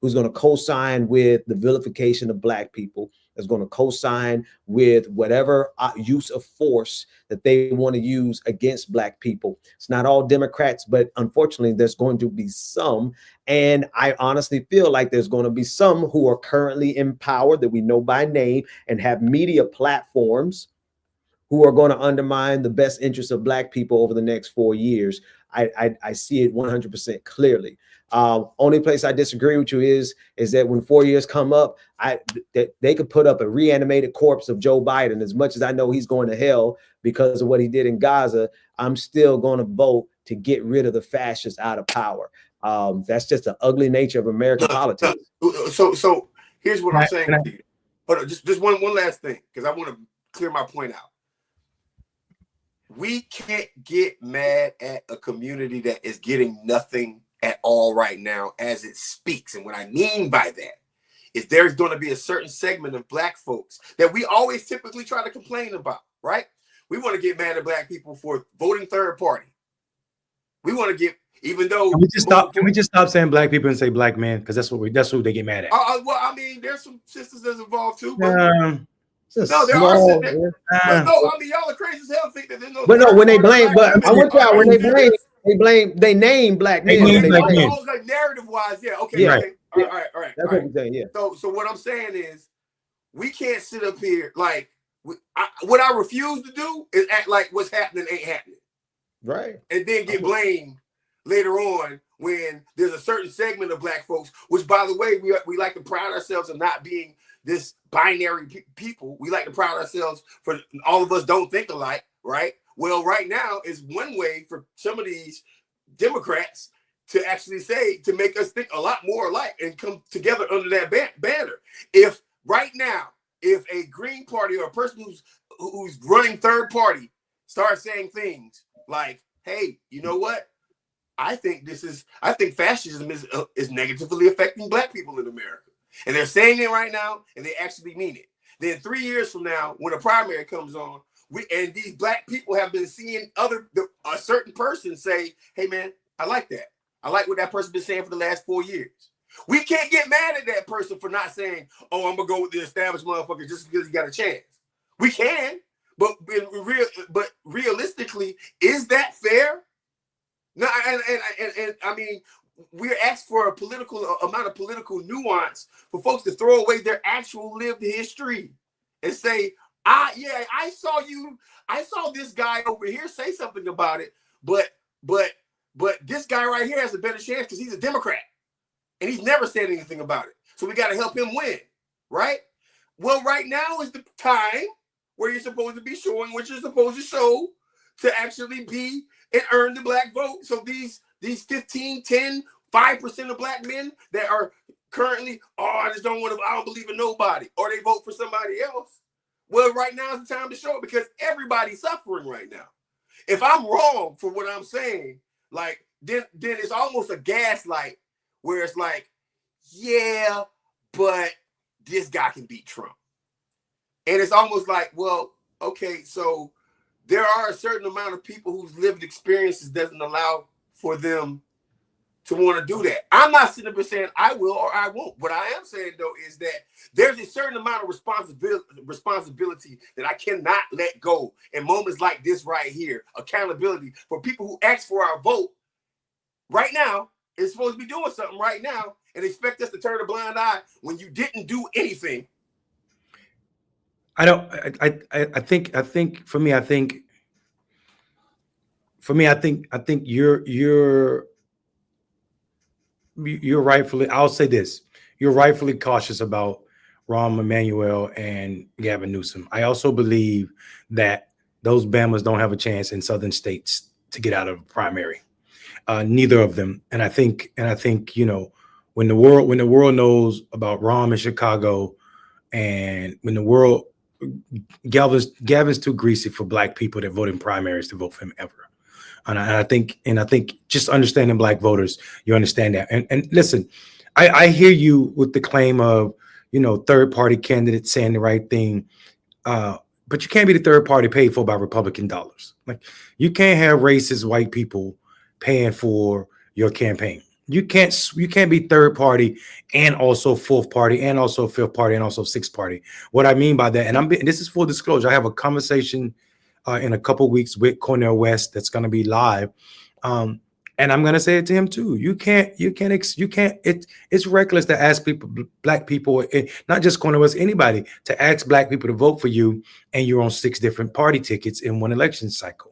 who's going to co-sign with the vilification of Black people, is going to co-sign with whatever use of force that they want to use against Black people. It's not all Democrats, but unfortunately, there's going to be some. And I honestly feel like there's going to be some who are currently in power that we know by name and have media platforms who are going to undermine the best interests of Black people over the next 4 years. I see it 100% clearly. Only place I disagree with you is that when 4 years come up, that they could put up a reanimated corpse of Joe Biden. As much as I know he's going to hell because of what he did in Gaza, I'm still going to vote to get rid of the fascists out of power. That's just the ugly nature of American politics. So here's what I'm saying to you. Hold on, just one last thing, because I want to clear my point out. We can't get mad at a community that is getting nothing at all right now as it speaks. And what I mean by that is there's going to be a certain segment of Black folks that we always typically try to complain about, right? We want to get mad at Black people for voting third party. We want to get, even though can we just stop saying Black people and say Black men, because that's who they get mad at. Well, I mean, there's some sisters that's involved too. But no, there are some. No, I mean, y'all are crazy as hell. Think that there's no. But no, when they blame, but I want y'all when they name Black men. Like narrative wise, yeah, okay, yeah. okay, all right. That's what I'm saying, yeah. So what I'm saying is, we can't sit up here like what I refuse to do is act like what's happening ain't happening, right? And then get blamed later on when there's a certain segment of Black folks, which, by the way, we like to pride ourselves of not being this binary people. We like to pride ourselves for all of us don't think alike, right? Well, right now is one way for some of these Democrats to actually say, to make us think a lot more alike and come together under that banner. If right now, if a Green Party or a person who's running third party starts saying things like, hey, you know what? I think fascism is negatively affecting Black people in America. And they're saying it right now, and they actually mean it. Then 3 years from now, when a primary comes on, and these Black people have been seeing a certain person say, hey, man, I like that. I like what that person's been saying for the last 4 years. We can't get mad at that person for not saying, oh, I'm going to go with the established motherfucker just because he got a chance. We can, but realistically, is that fair? No, and I mean, we're asked for a political amount of political nuance for folks to throw away their actual lived history and say, I saw this guy over here say something about it, but this guy right here has a better chance because he's a Democrat and he's never said anything about it. So we got to help him win, right? Well, right now is the time where you're supposed to be showing what you're supposed to show to actually be and earn the black vote. So these 15, 10, 5% of black men that are currently, I don't believe in nobody, or they vote for somebody else. Well, right now is the time to show it because everybody's suffering right now. If I'm wrong for what I'm saying, like then it's almost a gaslight where it's like, yeah, but this guy can beat Trump. And it's almost like, well, okay, so there are a certain amount of people whose lived experiences doesn't allow for them to want to do that. I'm not sitting up saying I will or I won't. What I am saying, though, is that there's a certain amount of responsibility that I cannot let go in moments like this right here. Accountability for people who ask for our vote right now is supposed to be doing something right now and expect us to turn a blind eye when you didn't do anything. I think you're rightfully, I'll say this, you're rightfully cautious about Rahm Emanuel and Gavin Newsom. I also believe that those Bamas don't have a chance in southern states to get out of a primary. Neither of them. And I think, you know, when the world knows about Rahm in Chicago, and when the world, Gavin's too greasy for black people that vote in primaries to vote for him ever. And I think just understanding black voters, you understand that. And listen, I hear you with the claim of, you know, third party candidates saying the right thing. But you can't be the third party paid for by Republican dollars. Like, you can't have racist white people paying for your campaign. You can't be third party and also fourth party and also fifth party and also sixth party. What I mean by that, and this is full disclosure, I have a conversation in a couple of weeks with Cornel West that's going to be live, and I'm going to say it to him too. It's reckless to ask people, black people, not just Cornel West, anybody, to ask black people to vote for you, and you're on 6 different party tickets in one election cycle.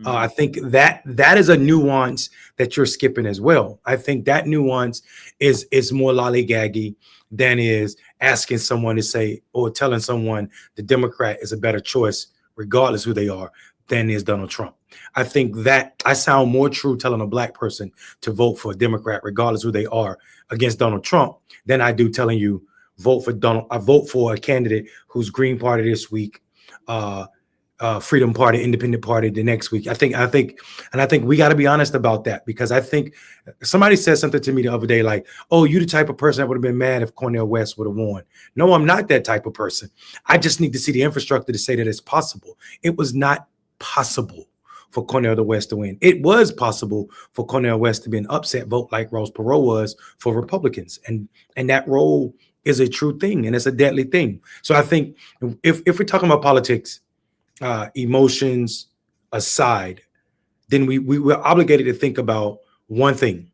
I think that is a nuance that you're skipping as well. I think that nuance is more lollygaggy than is asking someone to say or telling someone the Democrat is a better choice, regardless who they are, than is Donald Trump. I think that I sound more true telling a black person to vote for a Democrat, regardless who they are, against Donald Trump, than I do telling you vote for a candidate who's Green Party this week, Freedom Party, Independent Party the next week. I think we got to be honest about that, because I think somebody said something to me the other day like, oh, you the type of person that would have been mad if Cornel West would have won. No, I'm not that type of person. I just need to see the infrastructure to say that it's possible. It was not possible for Cornel West to win. It was possible for Cornel West to be an upset vote like Ross Perot was for Republicans. And that role is a true thing, and it's a deadly thing. So I think if we're talking about politics, emotions aside, then we're obligated to think about one thing.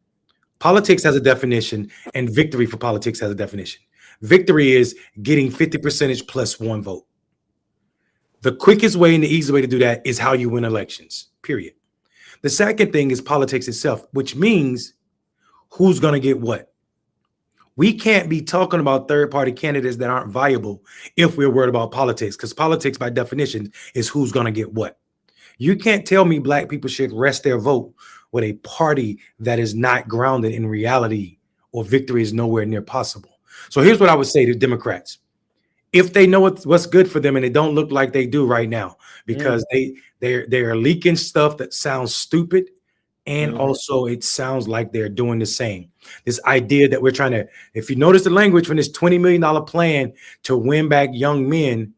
Politics has a definition, and victory for politics has a definition. Victory is getting 50% plus 1 vote. The quickest way and the easiest way to do that is how you win elections, period. The second thing is politics itself, which means who's going to get what. We can't be talking about third-party candidates that aren't viable if we're worried about politics, because politics, by definition, is who's going to get what. You can't tell me black people should rest their vote with a party that is not grounded in reality, or victory is nowhere near possible. So here's what I would say to Democrats. If they know what's good for them, and it don't look like they do right now, because they're leaking stuff that sounds stupid, and also it sounds like they're doing the same. This idea that we're trying to, if you notice the language from this $20 million plan to win back young men,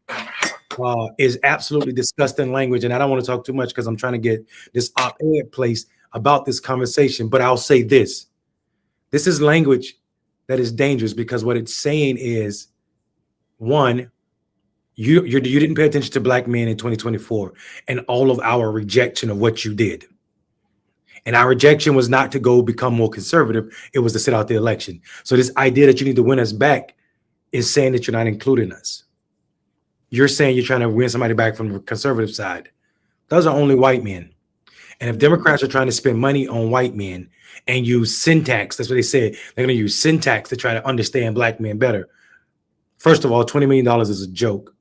is absolutely disgusting language. And I don't want to talk too much because I'm trying to get this op-ed placed about this conversation. But I'll say this is language that is dangerous, because what it's saying is, one, You didn't pay attention to black men in 2024 and all of our rejection of what you did. And our rejection was not to go become more conservative. It was to sit out the election. So this idea that you need to win us back is saying that you're not including us. You're saying you're trying to win somebody back from the conservative side. Those are only white men. And if Democrats are trying to spend money on white men and use syntax, that's what they said, they're going to use syntax to try to understand black men better. First of all, $20 million is a joke.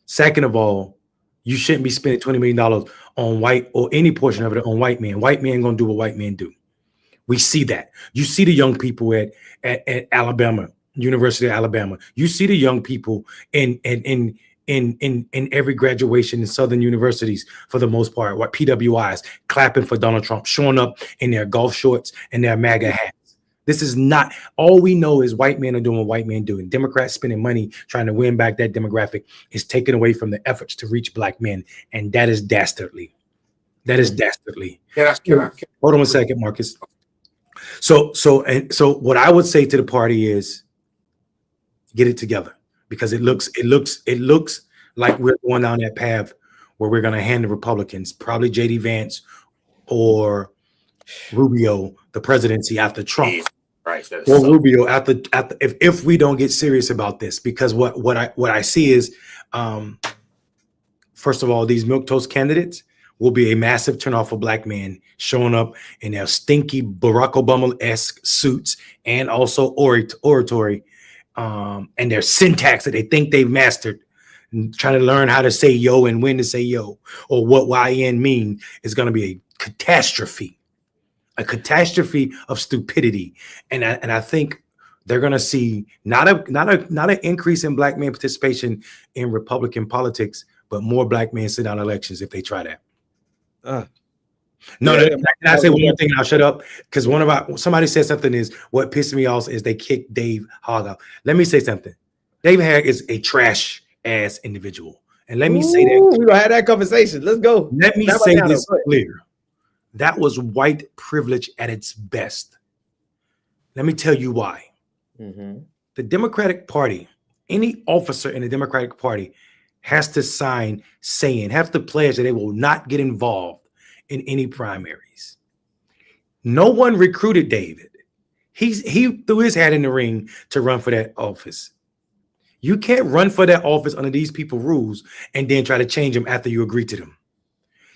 Second of all, you shouldn't be spending $20 million on white or any portion of it on white men. White men going to do what white men do. We see that. You see the young people at Alabama, University of Alabama. You see the young people in every graduation in Southern universities, for the most part, what PWIs clapping for Donald Trump, showing up in their golf shorts and their MAGA hats. This is not all we know is white men are doing what white men do. And Democrats spending money trying to win back that demographic is taken away from the efforts to reach black men. And that is dastardly. That is dastardly. Hold on a second, Marcus. So what I would say to the party is get it together, because it looks like we're going down that path where we're going to hand the Republicans, probably J.D. Vance or Rubio, the presidency after Trump. Right, or Rubio after if we don't get serious about this, because what I see is, first of all, these milquetoast candidates will be a massive turnoff for black men showing up in their stinky Barack Obama-esque suits and also oratory, and their syntax that they think they've mastered, and trying to learn how to say yo and when to say yo or what YN mean is going to be a catastrophe of stupidity. And I think they're going to see not an increase in black men participation in Republican politics, but more black men sit down elections if they try that. Can I say one more thing and I'll shut up? Because somebody said something is what pissed me off is they kicked Dave Hogg out. Let me say something. Dave Hogg is a trash ass individual. And let me say that. We gonna have that conversation. Let's go. Let me say this clear. That was white privilege at its best. Let me tell you why. Mm-hmm. The Democratic Party, any officer in the Democratic Party has to have to pledge that they will not get involved in any primaries. No one recruited David. He threw his hat in the ring to run for that office. You can't run for that office under these people's rules and then try to change them after you agree to them.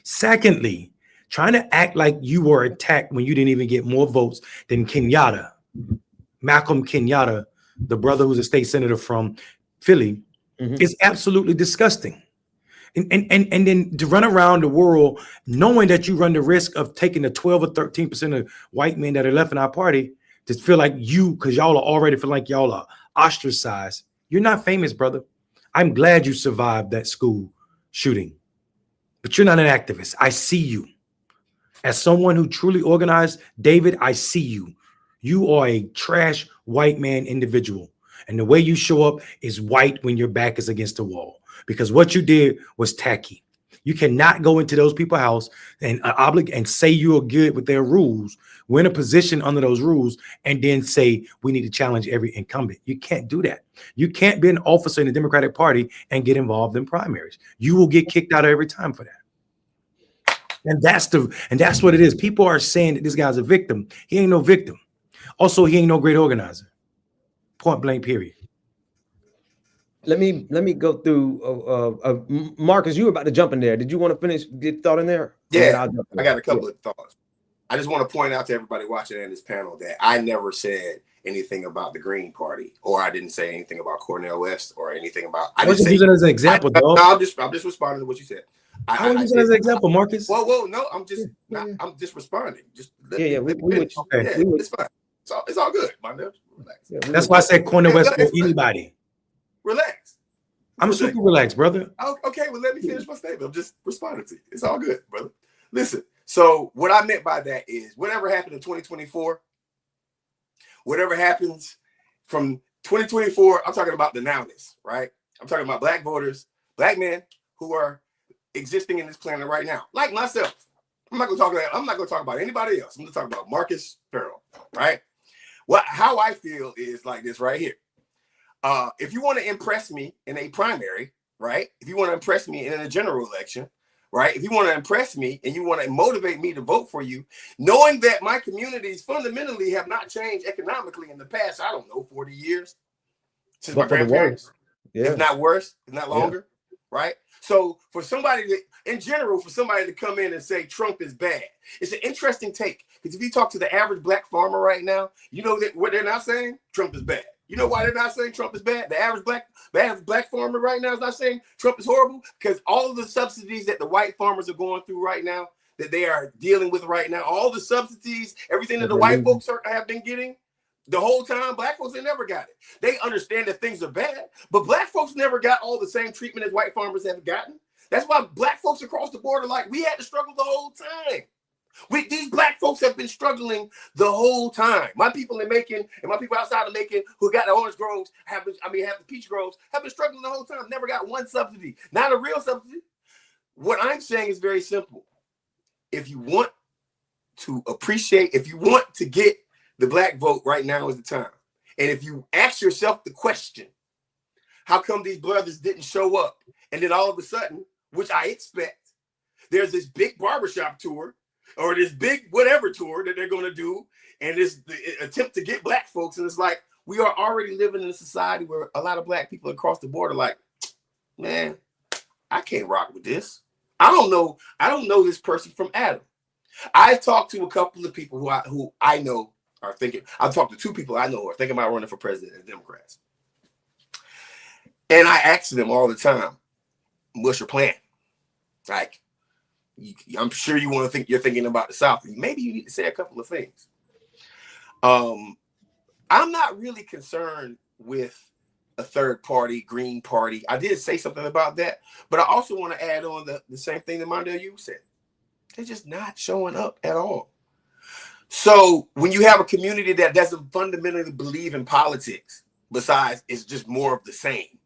Secondly, trying to act like you were attacked when you didn't even get more votes than Kenyatta, Malcolm Kenyatta, the brother who's a state senator from Philly, is absolutely disgusting. And then to run around the world knowing that you run the risk of taking the 12 or 13% of white men that are left in our party to feel like you, because y'all are already feel like y'all are ostracized. You're not famous, brother. I'm glad you survived that school shooting, but you're not an activist. I see you. As someone who truly organized, David, I see you. You are a trash white man individual. And the way you show up is white when your back is against the wall, because what you did was tacky. You cannot go into those people's house and and say you are good with their rules, win a position under those rules, and then say we need to challenge every incumbent. You can't do that. You can't be an officer in the Democratic Party and get involved in primaries. You will get kicked out every time for that. And that's what it is. People are saying that this guy's a victim. He ain't no victim. Also, he ain't no great organizer. Point blank, period. Let me go through. Marcus, you were about to jump in there. Did you want to finish? Get thought in there? Yeah, I got a couple of thoughts. I just want to point out to everybody watching in this panel that I never said anything about the Green Party, or I didn't say anything about Cornel West, or anything about. I was using it as an example, though. I'm just responding to what you said. I was using it as an example, Marcus. Whoa, no, I'm just responding. Just it's fine. It's all good, Mondale. Relax. That's why I said Cornel West or anybody. Relax. I'm super relaxed, brother. Okay, well, let me finish my statement. I'm just responding to you. It's all good, brother. Listen, so what I meant by that is whatever happened in 2024, whatever happens from 2024, I'm talking about the nowness, right? I'm talking about black voters, black men who are existing in this planet right now, like myself. I'm not going to talk about anybody else. I'm going to talk about Marcus Farrell, right? How I feel is like this right here. If you want to impress me in a primary, right? If you want to impress me in a general election, right? If you want to impress me and you want to motivate me to vote for you, knowing that my communities fundamentally have not changed economically in the past, I don't know, 40 years since my grandparents, if not worse, if not longer, right? So for somebody to, in general, for somebody to come in and say Trump is bad, it's an interesting take. Because if you talk to the average black farmer right now, you know that what they're not saying? Trump is bad. You know why they're not saying Trump is bad? The average black farmer right now is not saying Trump is horrible, because all of the subsidies that the white farmers are going through right now, that they are dealing with right now, all the subsidies, everything that the white folks have been getting, the whole time, black folks, they never got it. They understand that things are bad, but black folks never got all the same treatment as white farmers have gotten. That's why black folks across the border, like, we had to struggle the whole time. These black folks have been struggling the whole time. My people in Macon and my people outside of Macon who got the orange groves, have the peach groves, have been struggling the whole time. Never got one subsidy, not a real subsidy. What I'm saying is very simple. If you want to appreciate, if you want to get the black vote, right now is the time. And if you ask yourself the question, how come these brothers didn't show up? And then all of a sudden, which I expect, there's this big barbershop tour or this big whatever tour that they're going to do. And this the attempt to get black folks. And it's like, we are already living in a society where a lot of black people across the border like, man, I can't rock with this. I don't know this person from Adam. I talked to a couple of people who I know are thinking. I've talked to two people I know who are thinking about running for president as Democrats. And I ask them all the time, what's your plan? Like, I'm sure you want to think you're thinking about the South. Maybe you need to say a couple of things. I'm not really concerned with a third party, Green Party. I did say something about that, but I also want to add on the same thing that Mondale, you said. They're just not showing up at all. So when you have a community that doesn't fundamentally believe in politics, besides it's just more of the same.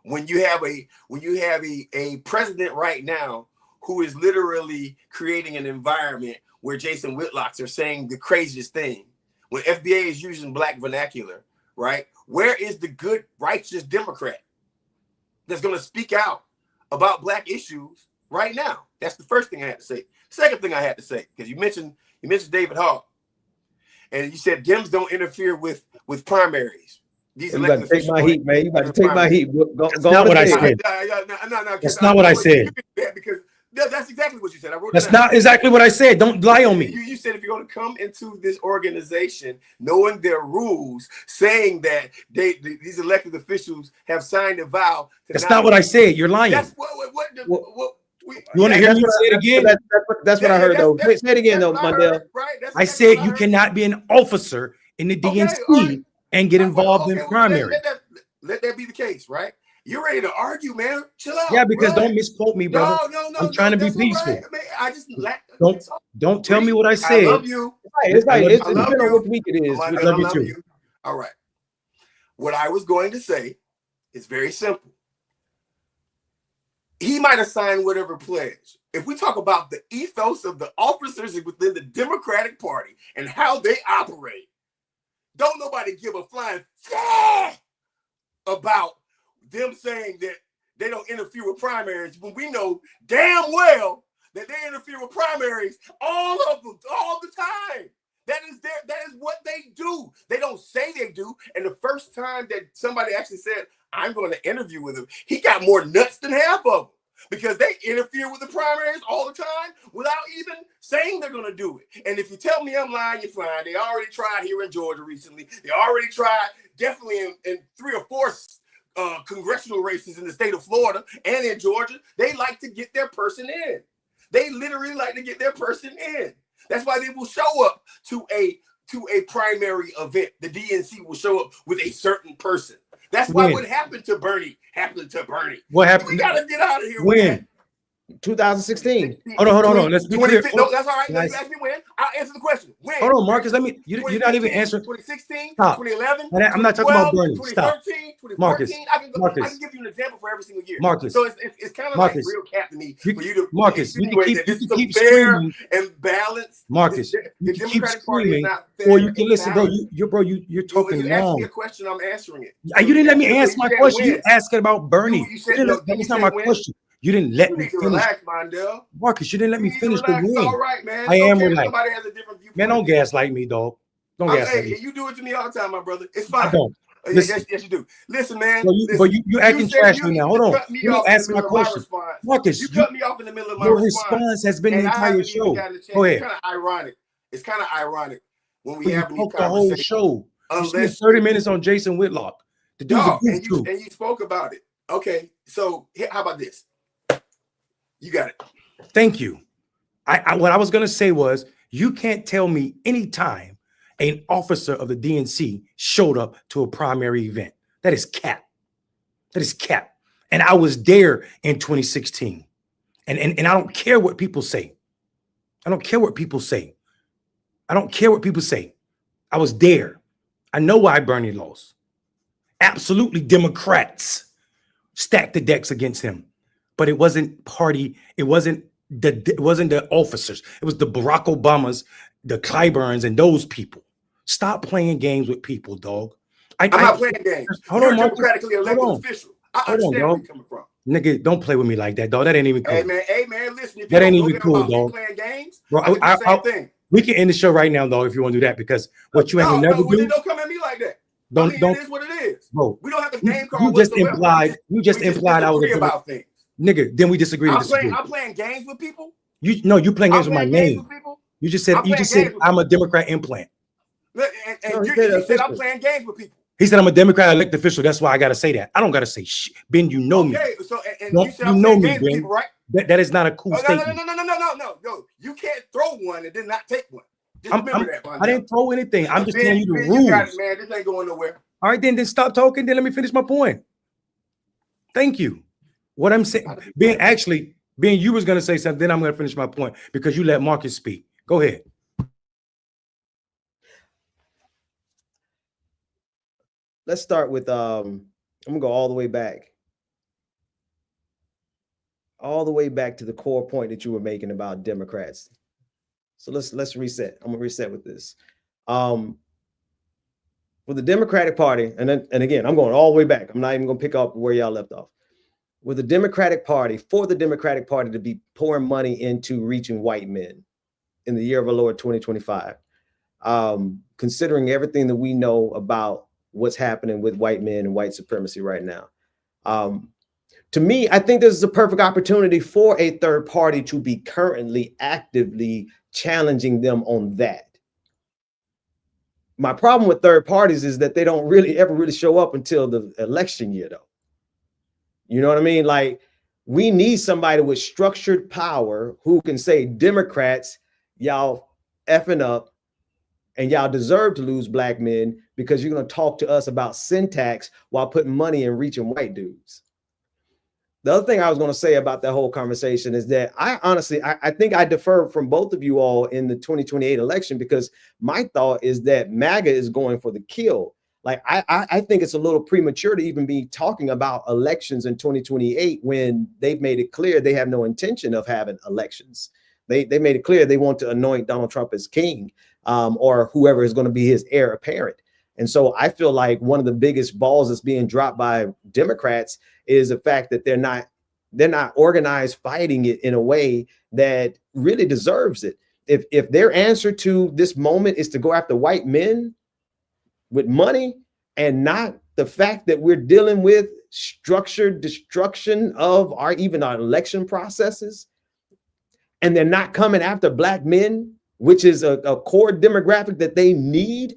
When you have a president right now who is literally creating an environment where Jason Whitlocks are saying the craziest thing, when FBA is using black vernacular, right? Where is the good, righteous Democrat that's going to speak out about black issues right now? That's the first thing I had to say. Second thing I had to say, because you mentioned David Hall, and you said Dems don't interfere with primaries. These you got to take my heat, man. You got to take my heat. That's not what I said. That's not what I said. Because that's exactly what you said. I wrote that's not exactly what I said. Don't lie on me. You said if you're going to come into this organization knowing their rules, saying that these elected officials have signed a vow. That's not what I said. You're lying. That's what you want to hear me say it again? That's what I heard, though. Say it again, though, Mondale. Right? I said you cannot be an officer in the DNC and get involved in primary. Let that be the case, right? You're ready to argue, man. Chill out. Yeah, because don't misquote me, brother. No. I'm trying to be peaceful. Right. I just don't tell me what I said. I love you. It's depending on what week it is. I love you. All right. What I was going to say is very simple. He might have signed whatever pledge. If we talk about the ethos of the officers within the Democratic Party and how they operate, don't nobody give a flying about them saying that they don't interfere with primaries when we know damn well that they interfere with primaries all the time. That is what they do. They don't say they do. And the first time that somebody actually said, I'm going to interview with him, he got more nuts than half of them. Because they interfere with the primaries all the time without even saying they're going to do it. And if you tell me I'm lying, you're fine. They already tried here in Georgia recently. They already tried definitely in 3 or 4 congressional races in the state of Florida and in Georgia. They like to get their person in. They literally like to get their person in. That's why they will show up to a primary event. The DNC will show up with a certain person. That's why what happened to Bernie happened to Bernie. What happened? We gotta get out of here. When? 2016. Hold on. Let's be clear. No, that's all right. Nice. You asked me when. I'll answer the question. When? Hold on, Marcus. You're not even answering. 2016, Stop. 2011, I'm not talking about Bernie. 2013, 2014. Marcus. I can give you an example for every single year. Marcus. So it's kind of like real cap to me for you to Marcus, you can keep fair screaming and balanced. Marcus, The you can keep Democratic Party is screaming, not fair or you can listen, bro. balanced. You're talking You asked me long. a question, I'm answering it. You didn't let me answer my question. You asking about Bernie. You said no. That's not my question. You didn't let me need to finish. relax, Mondale. Marcus, you didn't let me finish the It's win. all right, man. I am okay relaxed. Somebody has a different viewpoint. Man, don't gaslight me, dog. Don't gaslight me. You do it to me all the time, my brother. It's fine. I don't. Yes, you do. Listen, man. But you acting trash me now. Hold on. Cut me You off ask in my the middle question. of my response. Marcus, you cut me off in the middle of my your response. has been the entire show. Go ahead. It's kind of ironic when we have the whole show. You spent 30 minutes on Jason Whitlock. The dude's a goof and you spoke about it. Okay, so how about this? You got it. Thank you. What I was going to say was, you can't tell me anytime an officer of the DNC showed up to a primary event. That is cap. That is cap. And I was there in 2016. And I don't care what people say. I don't care what people say. I don't care what people say. I was there. I know why Bernie lost. Absolutely, Democrats stacked the decks against him. But it wasn't party. It wasn't the officers. It was the Barack Obamas, the Clyburns, and those people. Stop playing games with people, dog. I'm not playing games. You're a democratically elected official. I understand where you're coming from. Nigga, don't play with me like that, dog. That ain't even cool. Hey man, listen. If that ain't even cool, dog. Playing games, bro, we can end the show right now, dog, if you want to do that, because what you ain't gonna never do. Don't come at me like that. Don't. It is what it is, bro. We don't have to name call. You just implied I was about things. Nigga, then we disagree. I'm playing games with people. You playing games with my name. You just said I'm a Democrat implant. And you said I'm playing games with people. He said I'm a Democrat elected official. That's why I gotta say that. I don't gotta say shit. Ben, you know me. Okay, so you said I'm playing games with people, right? That is not a cool statement. No. You can't throw one and then not take one. Just remember that. I didn't throw anything. I'm just telling you the rules. You got it, man. This ain't going nowhere. All right, then stop talking. Then let me finish my point. Thank you. What I'm saying, Ben, you was gonna say something. Then I'm gonna finish my point because you let Marcus speak. Go ahead. Let's start with I'm gonna go all the way back to the core point that you were making about Democrats. So let's reset. I'm gonna reset with this. For the Democratic Party, and again, I'm going all the way back. I'm not even gonna pick up where y'all left off. With the Democratic Party, for the Democratic Party to be pouring money into reaching white men in the year of our Lord 2025, considering everything that we know about what's happening with white men and white supremacy right now. To me, I think this is a perfect opportunity for a third party to be currently actively challenging them on that. My problem with third parties is that they don't ever show up until the election year, though. You know what I mean? Like, we need somebody with structured power who can say, Democrats, y'all effing up, and y'all deserve to lose black men because you're going to talk to us about syntax while putting money in reaching white dudes. The other thing I was going to say about that whole conversation is that I honestly think I defer from both of you all in the 2028 election, because my thought is that MAGA is going for the kill. Like, I think it's a little premature to even be talking about elections in 2028 when they've made it clear they have no intention of having elections. They made it clear they want to anoint Donald Trump as king, or whoever is going to be his heir apparent. And so I feel like one of the biggest balls that's being dropped by Democrats is the fact that they're not organized fighting it in a way that really deserves it. If their answer to this moment is to go after white men with money, and not the fact that we're dealing with structured destruction of our election processes, and they're not coming after black men, which is a core demographic that they need,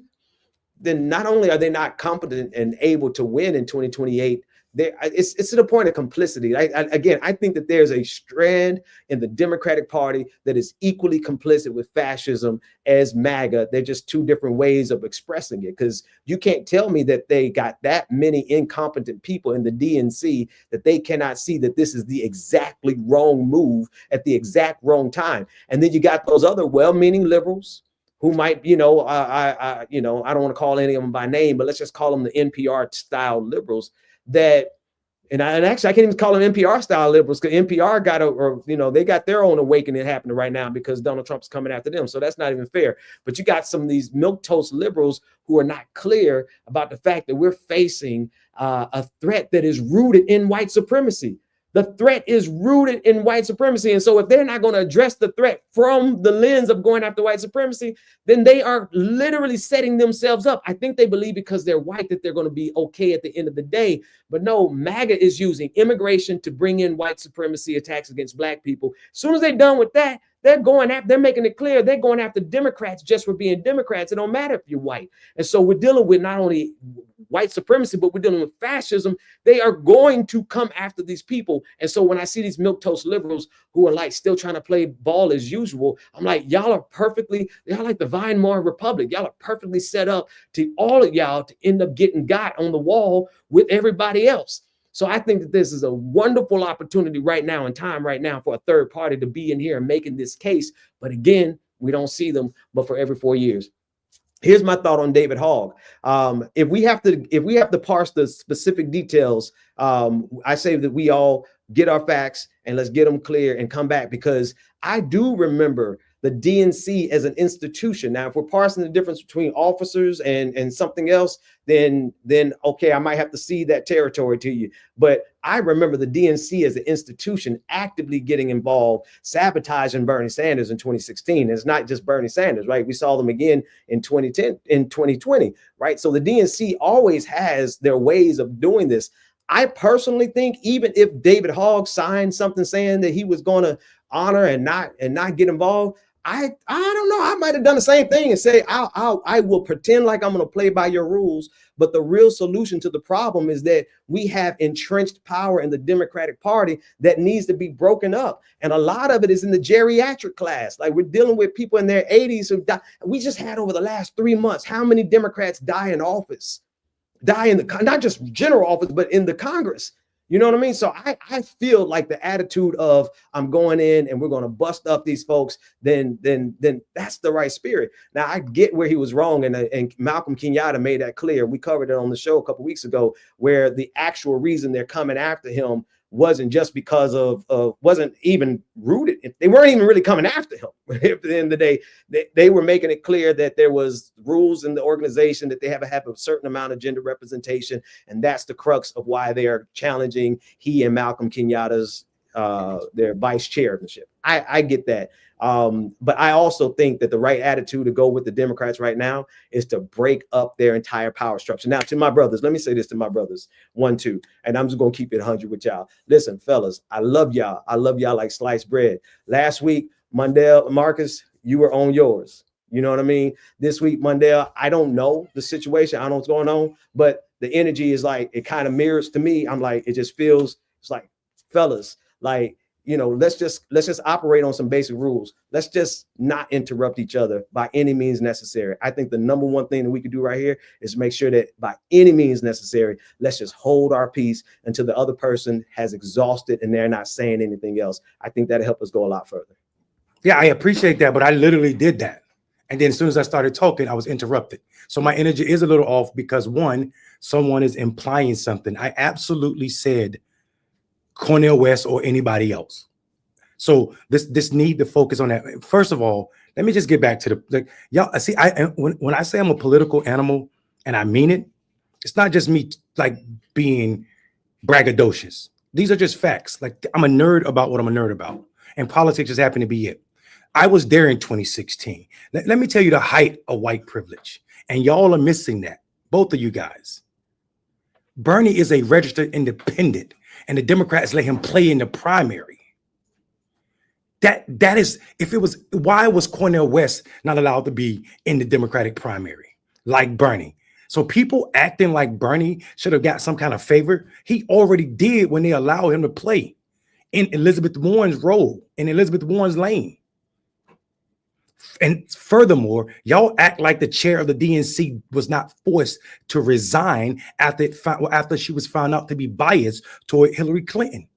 then not only are they not competent and able to win in 2028, it's to the point of complicity. Again, I think that there's a strand in the Democratic Party that is equally complicit with fascism as MAGA. They're just two different ways of expressing it, because you can't tell me that they got that many incompetent people in the DNC that they cannot see that this is the exactly wrong move at the exact wrong time. And then you got those other well-meaning liberals who might, I don't want to call any of them by name, but let's just call them the NPR style liberals that, and actually I can't even call them NPR style liberals, because NPR got they got their own awakening happening right now because Donald Trump's coming after them. So that's not even fair. But you got some of these milquetoast liberals who are not clear about the fact that we're facing a threat that is rooted in white supremacy. The threat is rooted in white supremacy. And so if they're not going to address the threat from the lens of going after white supremacy, then they are literally setting themselves up. I think they believe because they're white that they're going to be okay at the end of the day. But no, MAGA is using immigration to bring in white supremacy attacks against black people. As soon as they're done with that, they're making it clear they're going after Democrats just for being Democrats. It don't matter if you're white. And so we're dealing with not only white supremacy, but we're dealing with fascism. They are going to come after these people. And so when I see these milquetoast liberals who are like still trying to play ball as usual, I'm like, y'all like the Weimar Republic. Y'all are perfectly set up to all of y'all to end up getting got on the wall with everybody else. So I think that this is a wonderful opportunity right now in time right now for a third party to be in here and making this case. But again, we don't see them but for every 4 years. Here's my thought on David Hogg. If we have to parse the specific details, I say that we all get our facts and let's get them clear and come back, because I do remember the DNC as an institution. Now, if we're parsing the difference between officers and something else, then okay, I might have to cede that territory to you. But I remember the DNC as an institution actively getting involved, sabotaging Bernie Sanders in 2016. And it's not just Bernie Sanders, right? We saw them again in 2010, in 2020, right? So the DNC always has their ways of doing this. I personally think even if David Hogg signed something saying that he was going to honor and not get involved, I don't know. I might have done the same thing and say, I will pretend like I'm going to play by your rules. But the real solution to the problem is that we have entrenched power in the Democratic Party that needs to be broken up. And a lot of it is in the geriatric class. Like, we're dealing with people in their 80s who die. We just had over the last 3 months, how many Democrats die in office? Die in the, not just general office, but in the Congress. You know what I mean? So I feel like the attitude of I'm going in and we're going to bust up these folks, then that's the right spirit. Now, I get where he was wrong, and Malcolm Kenyatta made that clear. We covered it on the show a couple of weeks ago, where the actual reason they're coming after him wasn't just because of wasn't even rooted. They weren't even really coming after him. At the end of the day, they were making it clear that there was rules in the organization that they have a certain amount of gender representation, and that's the crux of why they are challenging he and Malcolm Kenyatta's their vice chairmanship. I get that. But I also think that the right attitude to go with the Democrats right now is to break up their entire power structure. Now, to my brothers, let me say this to my brothers, 1, 2, and I'm just going to keep it 100 with y'all. Listen, fellas, I love y'all. I love y'all like sliced bread. Last week, Mondale, Marcus, you were on yours. You know what I mean? This week, Mondale, I don't know the situation. I don't know what's going on, but the energy is like, it kind of mirrors to me. I'm like, it just feels, it's like, fellas, like, you know, let's just operate on some basic rules. Let's just not interrupt each other by any means necessary. I think the number one thing that we could do right here is make sure that by any means necessary, let's just hold our peace until the other person has exhausted and they're not saying anything else. I think that'll help us go a lot further. Yeah, I appreciate that, but I literally did that. And then as soon as I started talking, I was interrupted. So my energy is a little off because, one, someone is implying something. I absolutely said Cornel West or anybody else. So this need to focus on that. First of all, let me just get back to y'all. See, when I say I'm a political animal and I mean it, it's not just me like being braggadocious. These are just facts. Like, I'm a nerd about what I'm a nerd about, and politics just happened to be it. I was there in 2016. Let me tell you the height of white privilege, and y'all are missing that. Both of you guys. Bernie is a registered independent, and the Democrats let him play in the primary. That is, if it was, why was Cornel West not allowed to be in the Democratic primary like Bernie? So people acting like Bernie should have got some kind of favor. He already did when they allowed him to play in Elizabeth Warren's role, in Elizabeth Warren's lane. And furthermore, y'all act like the chair of the DNC was not forced to resign after she was found out to be biased toward Hillary Clinton.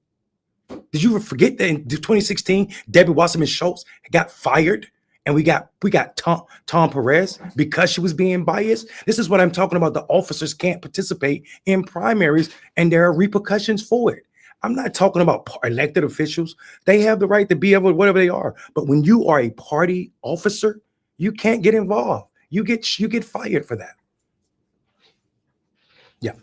Did you forget that in 2016, Debbie Wasserman Schultz got fired, and we got Tom Perez because she was being biased? This is what I'm talking about. The officers can't participate in primaries, and there are repercussions for it. I'm not talking about elected officials. They have the right to be able, whatever they are. But when you are a party officer, you can't get involved. You get fired for that. Yeah,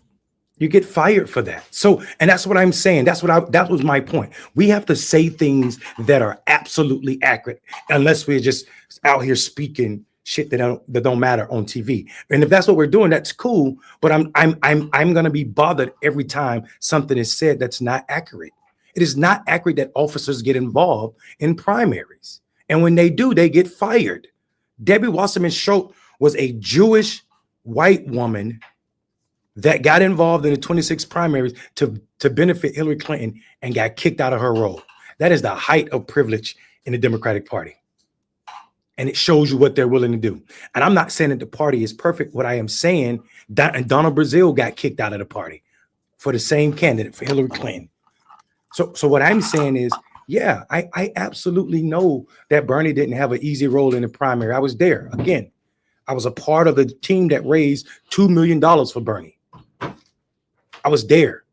you get fired for that. So, and that's what I'm saying. That was my point. We have to say things that are absolutely accurate, unless we're just out here speaking shit that don't matter on TV. And if that's what we're doing, that's cool. But I'm gonna be bothered every time something is said that's not accurate. It is not accurate that officers get involved in primaries, and when they do, they get fired. Debbie Wasserman Schultz was a Jewish white woman that got involved in the 26 primaries to benefit Hillary Clinton and got kicked out of her role. That is the height of privilege in the Democratic Party. And it shows you what they're willing to do. And I'm not saying that the party is perfect. What I am saying, Donald Brazile got kicked out of the party for the same candidate, for Hillary Clinton. So what I'm saying is, yeah, I absolutely know that Bernie didn't have an easy role in the primary. I was there. Again, I was a part of the team that raised $2 million for Bernie. I was there.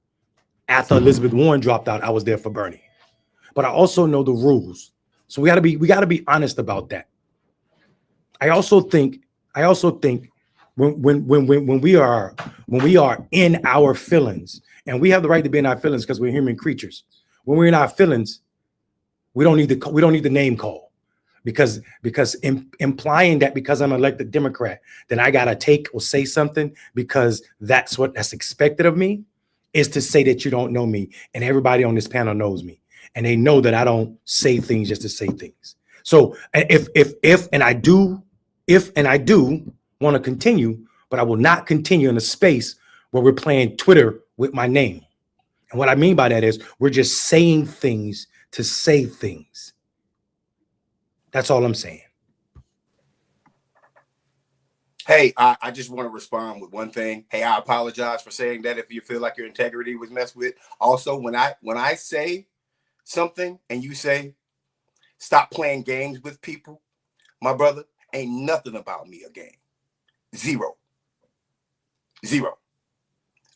After Elizabeth Warren dropped out, I was there for Bernie. But I also know the rules. So we gotta be honest about that. I also think when we are in our feelings, and we have the right to be in our feelings because we're human creatures. When we're in our feelings, we don't need the name call, because implying that because I'm an elected Democrat, then I gotta take or say something because that's expected of me, is to say that you don't know me, and everybody on this panel knows me, and they know that I don't say things just to say things. So if I do want to continue, but I will not continue in a space where we're playing Twitter with my name. And what I mean by that is we're just saying things to say things. That's all I'm saying. Hey, I just want to respond with one thing. Hey, I apologize for saying that if you feel like your integrity was messed with. Also, when I say something and you say, stop playing games with people, my brother, ain't nothing about me a game. Zero.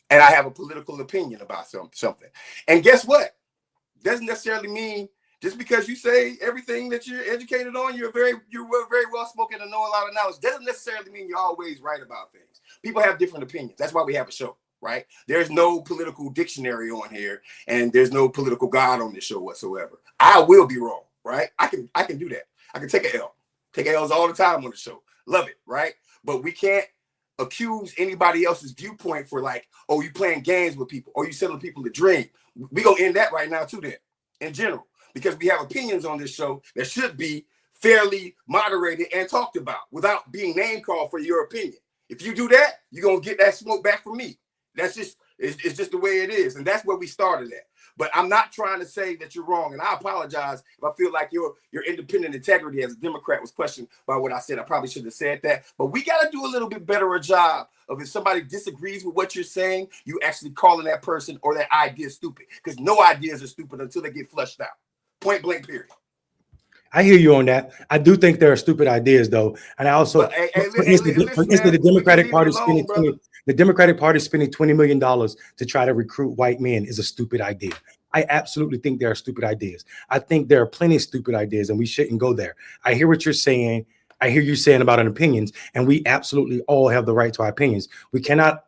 And I have a political opinion about something. And guess what? Doesn't necessarily mean just because you say everything that you're educated on, you're very well spoken and know a lot of knowledge, doesn't necessarily mean you're always right about things. People have different opinions. That's why we have a show, right? There's no political dictionary on here, and there's no political God on this show whatsoever. I will be wrong, right? I can do that. I can take an L. Take L's all the time on the show. Love it, right? But we can't accuse anybody else's viewpoint for like, oh, you playing games with people, or you selling people a dream. We gonna end that right now too then, in general, because we have opinions on this show that should be fairly moderated and talked about without being name called for your opinion. If you do that, you're gonna get that smoke back from me. That's just, it's just the way it is. And that's where we started at. But I'm not trying to say that you're wrong. And I apologize if I feel like your independent integrity as a Democrat was questioned by what I said. I probably should have said that. But we got to do a little bit better a job of, if somebody disagrees with what you're saying, you actually calling that person or that idea stupid. Because no ideas are stupid until they get flushed out. Point blank, period. I hear you on that. I do think there are stupid ideas, though, and I also, for instance, the Democratic Party spending $20 million to try to recruit white men is a stupid idea. I absolutely think there are stupid ideas. I think there are plenty of stupid ideas, and we shouldn't go there. I hear what you're saying. I hear you saying about our opinions, and we absolutely all have the right to our opinions. We cannot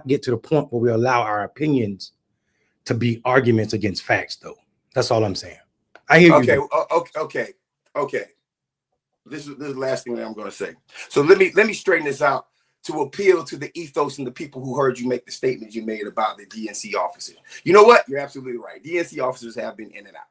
get to the point where we allow our opinions to be arguments against facts, though. That's all I'm saying. I hear you. Okay. This is the last thing that I'm going to say. So let me straighten this out to appeal to the ethos and the people who heard you make the statements you made about the DNC officers. You know what? You're absolutely right. DNC officers have been in and out.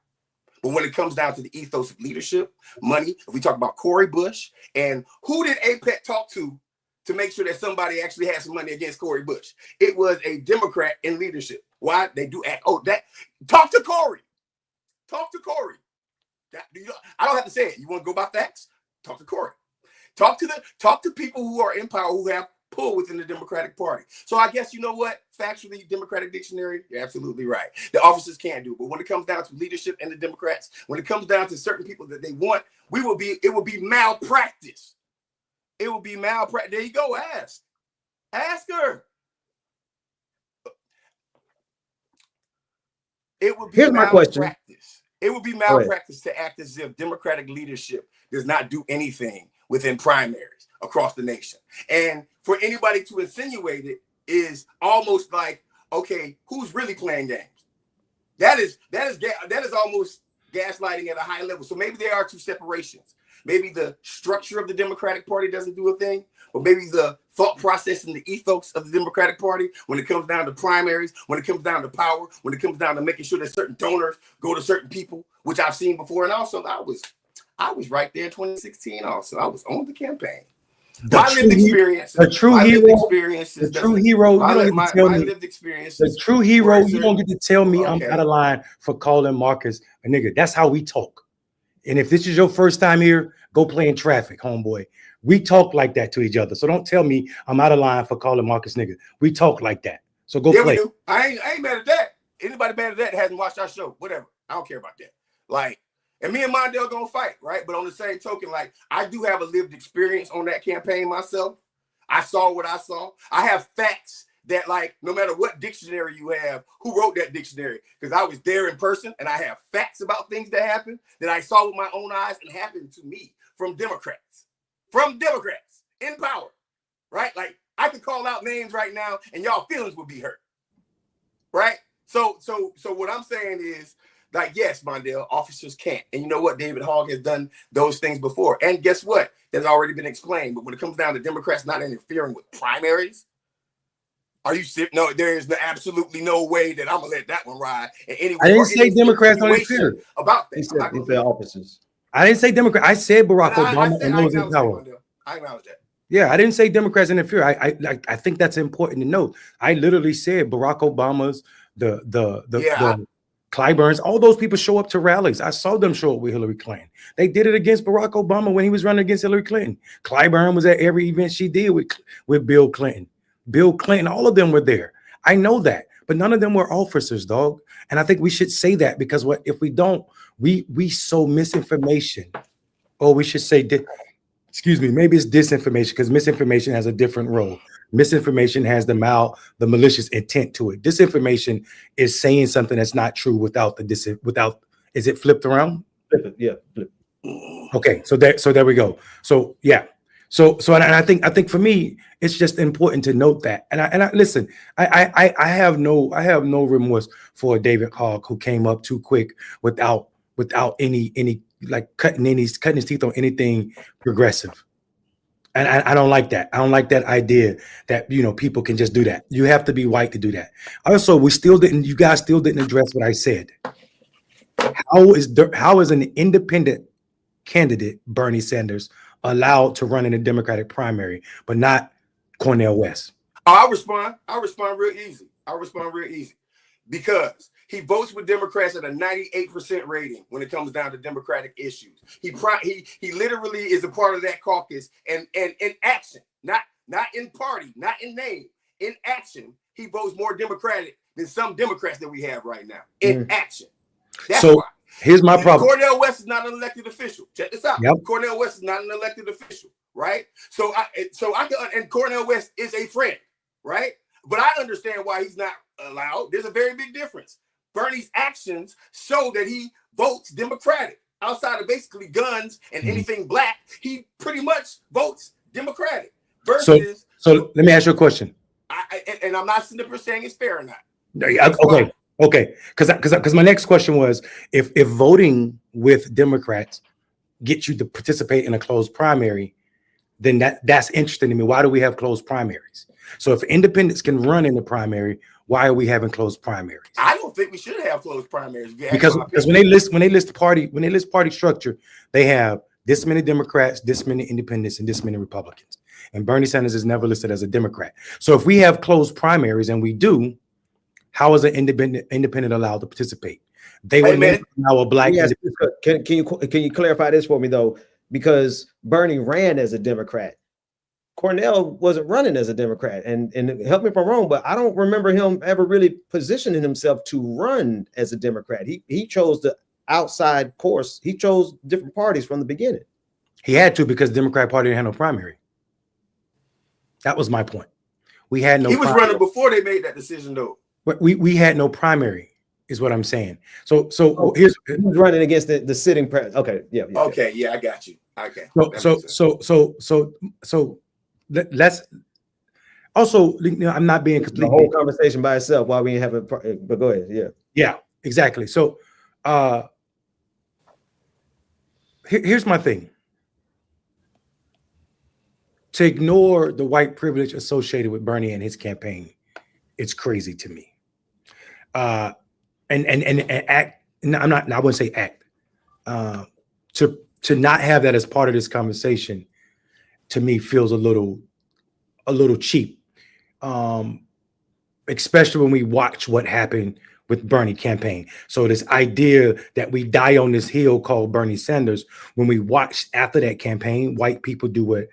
But when it comes down to the ethos of leadership, money, if we talk about Cori Bush and who did APEC talk to to make sure that somebody actually had some money against Cory Bush. It was a Democrat in leadership. Why? They do act. Oh, that. Talk to Cory. Talk to Cory. I don't have to say it. You want to go by facts? Talk to Cory. Talk to people who are in power who have pull within the Democratic Party. So I guess you know what? Factually, Democratic Dictionary, you're absolutely right. The officers can't do it. But when it comes down to leadership and the Democrats, when it comes down to certain people that they want, it will be malpractice. It will be malpractice. There you go. Ask her. It would be Here's my question. It would be malpractice to act as if Democratic leadership does not do anything within primaries across the nation. And for anybody to insinuate it is almost like, okay, who's really playing games? That is almost gaslighting at a high level. So maybe there are two separations. Maybe the structure of the Democratic Party doesn't do a thing, but maybe the thought process and the ethos of the Democratic Party, when it comes down to primaries, when it comes down to power, when it comes down to making sure that certain donors go to certain people, which I've seen before. And also I was right there in 2016 also. I was on the campaign. My lived experience. The true hero. The true hero. You don't get to tell me. The true hero. You don't get to tell me I'm out of line for calling Marcus a nigga. That's how we talk. And if this is your first time here, go play in traffic, homeboy. We talk like that to each other. So don't tell me I'm out of line for calling Marcus nigga. We talk like that. So go play. We do. I ain't mad at that. Anybody mad at that hasn't watched our show. Whatever. I don't care about that. Like, and me and Mondale gonna fight, right? But on the same token, like, I do have a lived experience on that campaign myself. I saw what I saw. I have facts that, like, no matter what dictionary you have, who wrote that dictionary? Because I was there in person and I have facts about things that happened that I saw with my own eyes and happened to me from Democrats in power, right? Like, I could call out names right now and y'all feelings would be hurt, right? So what I'm saying is, like, yes, Mondale, officers can't. And you know what? David Hogg has done those things before. And guess what? That's already been explained. But when it comes down to Democrats not interfering with primaries, are you serious? No, there is absolutely no way that I'm gonna let that one ride. And anyway, I didn't say Democrats don't interfere about that. He said officers. I didn't say Democrat. I said Barack Obama and those in power. I acknowledge that. Yeah, I didn't say Democrats interfere. I think that's important to note. I literally said Barack Obama's, the Clyburns, all those people show up to rallies. I saw them show up with Hillary Clinton. They did it against Barack Obama when he was running against Hillary Clinton. Clyburn was at every event she did with Bill Clinton. Bill Clinton, all of them were there. I know that, but none of them were officers, dog. And I think we should say that, because what if we don't, we sow misinformation, or we should say, excuse me, maybe it's disinformation, because misinformation has a different role. Misinformation has the malicious intent to it. Disinformation is saying something that's not true without is it flipped around? Flip it, yeah. Flip. Okay, so there we go. So yeah. So and I think for me, it's just important to note that. And I listen, I have no remorse for David Hogg, who came up too quick without any like cutting his teeth on anything progressive. And I don't like that. I don't like that idea that, people can just do that. You have to be white to do that. Also, you guys still didn't address what I said. How is an independent candidate, Bernie Sanders, allowed to run in a Democratic primary, but not Cornel West? I'll respond real easy. Because he votes with Democrats at a 98% rating when it comes down to Democratic issues. He literally is a part of that caucus, and in action, not in party, not in name, in action, he votes more Democratic than some Democrats that we have right now. In action. That's why. Here's my problem. Cornel West is not an elected official. Check this out. Yep. Cornel West is not an elected official, right? So I can, and Cornel West is a friend, right? But I understand why he's not allowed. There's a very big difference. Bernie's actions show that he votes Democratic. Outside of basically guns and anything black, he pretty much votes Democratic. Versus, so let me ask you a question. And I'm not sitting there saying it's fair or not. Okay. Because my next question was, if voting with Democrats gets you to participate in a closed primary, then that's interesting to me. Why do we have closed primaries? So if independents can run in the primary, why are we having closed primaries? I don't think we should have closed primaries. Because when they list party structure, they have this many Democrats, this many independents, and this many Republicans. And Bernie Sanders is never listed as a Democrat. So if we have closed primaries, and we do, how is an independent allowed to participate? They would never allow a black. Yes, can you clarify this for me though? Because Bernie ran as a Democrat. Cornell wasn't running as a Democrat, and help me if I'm wrong, but I don't remember him ever really positioning himself to run as a Democrat. He chose the outside course. He chose different parties from the beginning. He had to, because the Democrat Party didn't have no primary. That was my point. We had no. He was running before they made that decision, though. But we had no primary, is what I'm saying. So he was running against the sitting president. Okay, yeah. Okay, yeah, I got you. Okay. So let's also, I'm not being complete. The whole conversation by itself while we have it, but go ahead. Yeah, exactly. So here's my thing. To ignore the white privilege associated with Bernie and his campaign, it's crazy to me. And act. I'm not. I wouldn't say act. To not have that as part of this conversation, to me, feels a little cheap. Especially when we watch what happened with Bernie campaign. So this idea that we die on this hill called Bernie Sanders, when we watched after that campaign, white people do what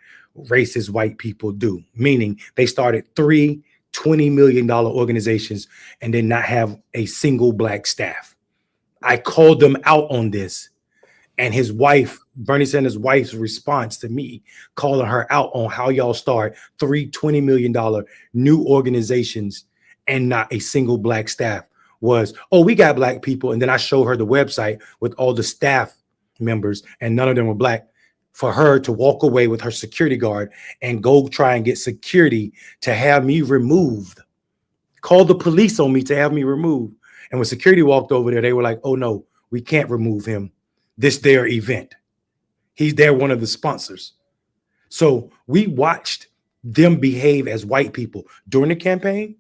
racist white people do, meaning they started 3 $20 million organizations and did not have a single black staff. I called them out on this, and his wife, Bernie Sanders' wife's response to me, calling her out on how y'all start 3 $20 million new organizations and not a single black staff, was, oh, we got black people. And then I show her the website with all the staff members, and none of them were black. For her to walk away with her security guard and go try and get security to have me removed, call the police on me to have me removed. And when security walked over there, they were like, oh no, we can't remove him. This their event. They're one of the sponsors. So we watched them behave as white people during the campaign.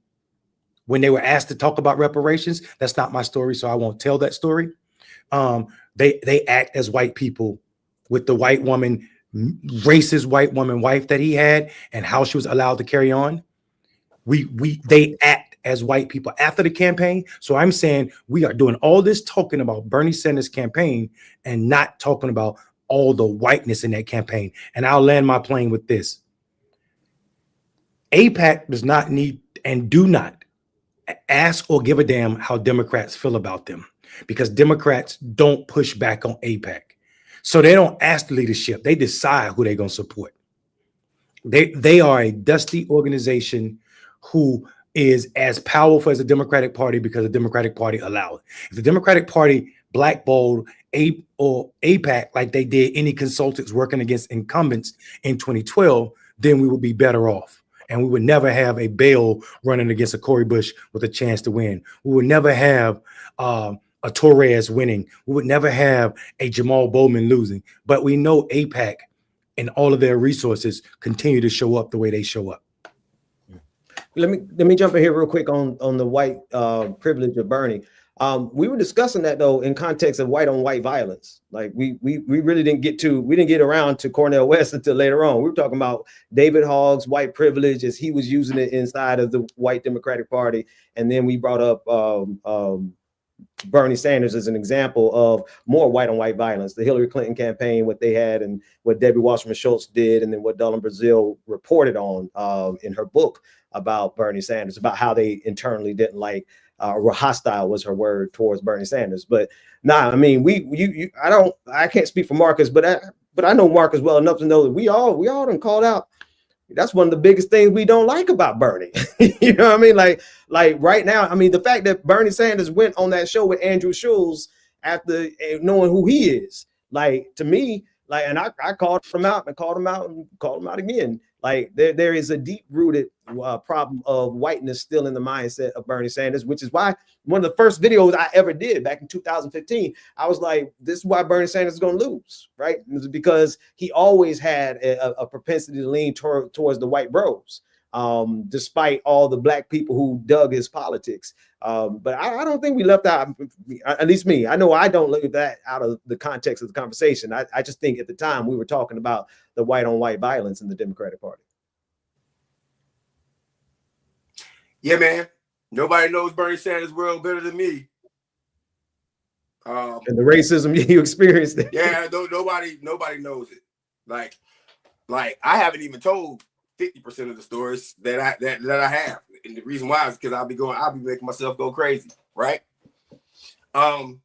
When they were asked to talk about reparations, that's not my story, so I won't tell that story. They act as white people with the white woman, racist white woman wife that he had, and how she was allowed to carry on. They act as white people after the campaign. So I'm saying we are doing all this talking about Bernie Sanders' campaign and not talking about all the whiteness in that campaign. And I'll land my plane with this. AIPAC does not need and do not ask or give a damn how Democrats feel about them, because Democrats don't push back on AIPAC. So they don't ask the leadership. They decide who they're going to support. They are a dusty organization who is as powerful as the Democratic Party because the Democratic Party allowed it. If the Democratic Party blackballed AIPAC like they did any consultants working against incumbents in 2012, then we would be better off. And we would never have a Bale running against a Cori Bush with a chance to win. We would never have a Torres winning. We would never have a Jamal Bowman losing. But we know AIPAC and all of their resources continue to show up the way they show up. Let me jump in here real quick on the white privilege of Bernie. We were discussing that though in context of white on white violence. Like we really didn't get around to Cornel West until later on. We were talking about David Hogg's white privilege as he was using it inside of the white Democratic Party, and then we brought up Bernie Sanders as an example of more white on white violence, the Hillary Clinton campaign, what they had and what Debbie Wasserman Schultz did, and then what Dawn Brazil reported on in her book about Bernie Sanders, about how they internally didn't like or hostile was her word towards Bernie Sanders. But I mean, I can't speak for Marcus, but I know Marcus well enough to know that we all done called out. That's one of the biggest things we don't like about Bernie. You know what I mean? Like right now, I mean, the fact that Bernie Sanders went on that show with Andrew Schulz after knowing who he is, like, to me, like, and I called him out and called him out again. Like there is a deep rooted problem of whiteness still in the mindset of Bernie Sanders, which is why one of the first videos I ever did back in 2015, I was like, this is why Bernie Sanders is going to lose, right? Because he always had a propensity to lean towards the white bros. despite all the black people who dug his politics. But I don't think we left out, at least me. I know I don't leave that out of the context of the conversation. I just think at the time we were talking about the white on white violence in the Democratic Party. Yeah, man. Nobody knows Bernie Sanders' world better than me. And the racism you experienced. Yeah, nobody knows it. Like I haven't even told 50% of the stories that I have. And the reason why is because I'll be making myself go crazy, right? Why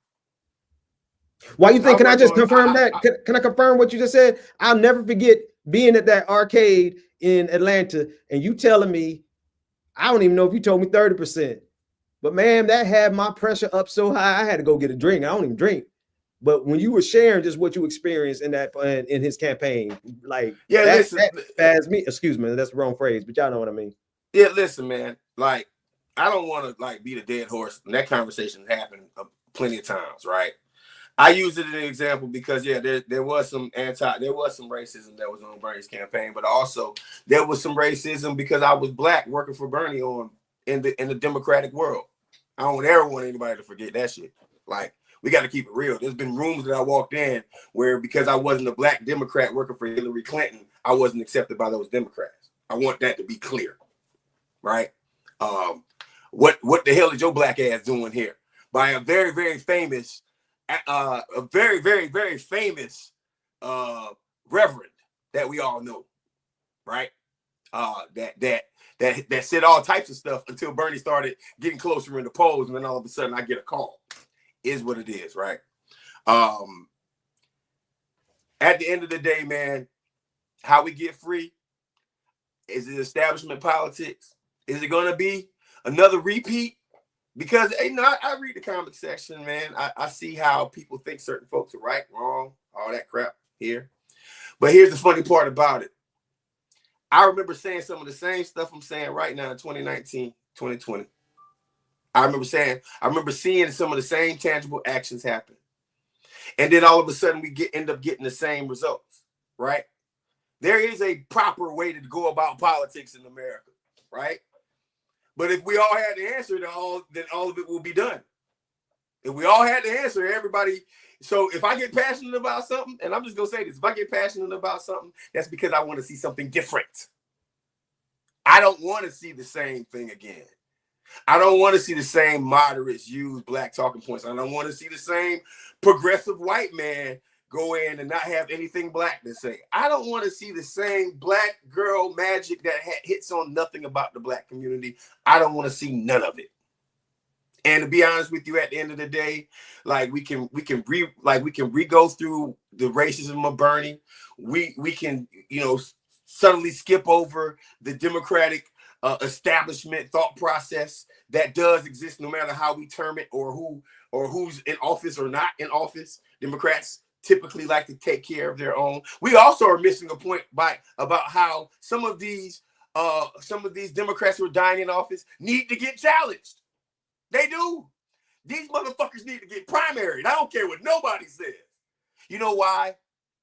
you think? Can I just confirm that? Can I confirm what you just said? I'll never forget being at that arcade in Atlanta and you telling me, I don't even know if you told me 30%, but man, that had my pressure up so high I had to go get a drink. I don't even drink. But when you were sharing just what you experienced in that in his campaign, like that me. Excuse me, that's the wrong phrase, but y'all know what I mean. Yeah, listen, man. Like, I don't want to like beat a dead horse. And that conversation happened plenty of times, right? I use it as an example because there was some racism that was on Bernie's campaign, but also there was some racism because I was black working for Bernie in the Democratic world. I don't ever want anybody to forget that shit. Like, we got to keep it real. There's been rooms that I walked in where because I wasn't a black Democrat working for Hillary Clinton, I wasn't accepted by those Democrats. I want that to be clear, right? What the hell is your black ass doing here? By a very, very famous, very famous reverend that we all know, right? That said all types of stuff until Bernie started getting closer in the polls, and then all of a sudden I get a call. Is what it is, right? At the end of the day, man, how we get free? Is it establishment politics? Is it going to be another repeat? Because I read the comment section, man. I see how people think certain folks are right, wrong, all that crap here. But here's the funny part about it. I remember saying some of the same stuff I'm saying right now in 2019, 2020. I remember seeing some of the same tangible actions happen. And then all of a sudden we end up getting the same results, right? There is a proper way to go about politics in America, right? But if we all had the answer, then all of it will be done. If we all had the answer, everybody. So if I get passionate about something, and I'm just going to say this, if I get passionate about something, that's because I want to see something different. I don't want to see the same thing again. I don't want to see the same moderates use black talking points. I don't want to see the same progressive white man go in and not have anything black to say. I don't want to see the same black girl magic that hits on nothing about the black community. I don't want to see none of it. And to be honest with you, at the end of the day, like we can re-go through the racism of Bernie. We can suddenly skip over the Democratic establishment thought process that does exist no matter how we term it or who's in office or not in office. Democrats typically like to take care of their own. We also are missing a point about how some of these Democrats who are dying in office need to get challenged. They do. These motherfuckers need to get primaried. I don't care what nobody says. You know why?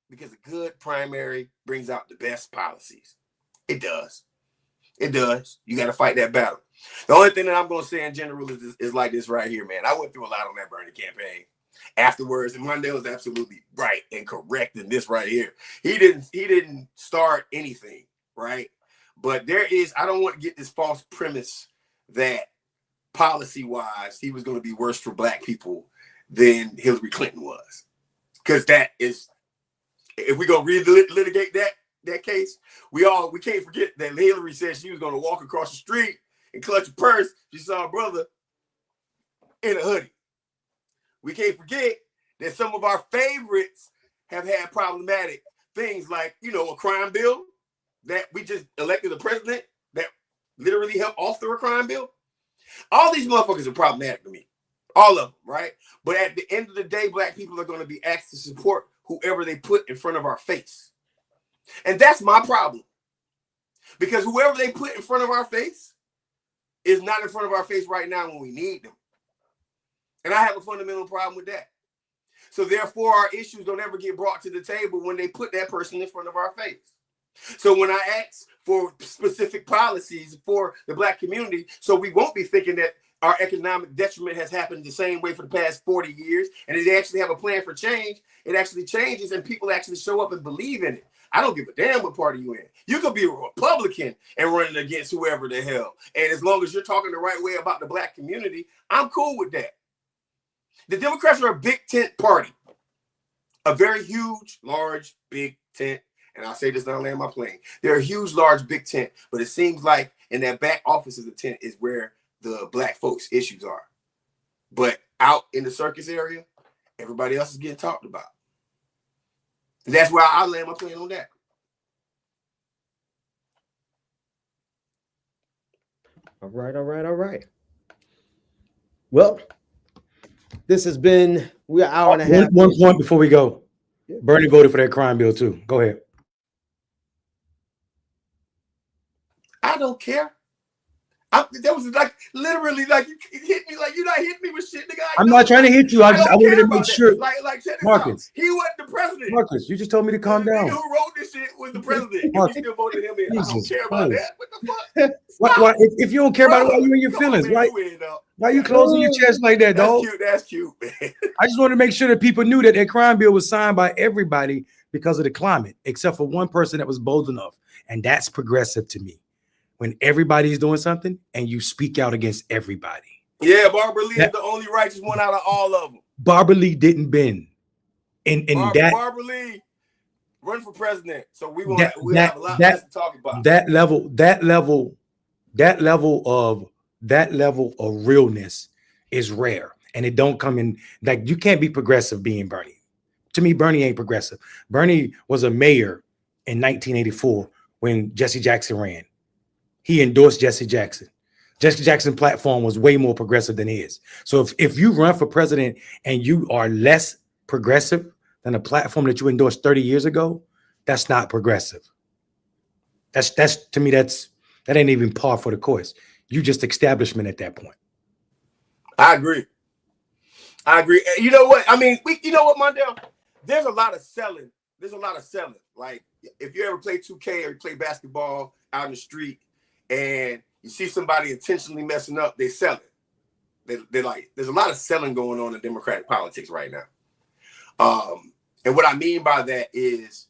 Because a good primary brings out the best policies. It does. It does. You got to fight that battle. The only thing that I'm going to say in general is like this right here, man. I went through a lot on that Bernie campaign. Afterwards, and Mondale was absolutely right and correct in this right here. He didn't start anything, right? But I don't want to get this false premise that policy-wise, he was going to be worse for black people than Hillary Clinton was. Because that is, if we're going to litigate that case, we can't forget that Hillary said she was going to walk across the street and clutch a purse. She saw a brother in a hoodie. We can't forget that some of our favorites have had problematic things like, a crime bill that we just elected a president that literally helped author a crime bill. All these motherfuckers are problematic to me. All of them, right? But at the end of the day, black people are going to be asked to support whoever they put in front of our face. And that's my problem. Because whoever they put in front of our face is not in front of our face right now when we need them. And I have a fundamental problem with that. So therefore, our issues don't ever get brought to the table when they put that person in front of our face. So when I ask for specific policies for the Black community, so we won't be thinking that our economic detriment has happened the same way for the past 40 years, and they actually have a plan for change, it actually changes and people actually show up and believe in it. I don't give a damn what party you in. You could be a Republican and running against whoever the hell. And as long as you're talking the right way about the Black community, I'm cool with that. The Democrats are a big tent party. A very huge, large, big tent. And I'll say this now, land my plane. They're a huge, large, big tent. But it seems like in that back office of the tent is where the Black folks' issues are. But out in the circus area, everybody else is getting talked about. And that's where I land my plane on that. All right. Well, this has been we're an hour and a half. One point before we go. Bernie voted for that crime bill too. Go ahead. I don't care. That was like literally like you hit me like you're not hitting me with shit, nigga. I'm not trying to hit you. I wanted to make sure. Like check this Marcus, out. He wasn't the president. Marcus, you just told me to calm down. The nigga who wrote this shit was the president. Marcus, we still voted him in. Jesus I don't care about that. What the fuck? Why, if you don't care about it, why you in your feelings, right? Why you closing your chest like that, dog? That's cute, man. I just wanted to make sure that people knew that crime bill was signed by everybody because of the climate, except for one person that was bold enough, and that's progressive to me. When everybody's doing something and you speak out against everybody. Yeah, Barbara Lee is the only righteous one out of all of them. Barbara Lee didn't bend. Barbara Lee run for president. So we have a lot less to talk about. That level of realness is rare. And it don't come in, like, you can't be progressive being Bernie. To me, Bernie ain't progressive. Bernie was a mayor in 1984 when Jesse Jackson ran. He endorsed Jesse Jackson. Jesse Jackson's platform was way more progressive than his. So if you run for president and you are less progressive than a platform that you endorsed 30 years ago, that's not progressive. That's to me, that ain't even par for the course. You just establishment at that point. I agree. You know what? I mean, you know what, Mondale? There's a lot of selling. Like if you ever play 2K or you play basketball out in the street, and you see somebody intentionally messing up, they sell it. They're like, there's a lot of selling going on in Democratic politics right now. And what I mean by that is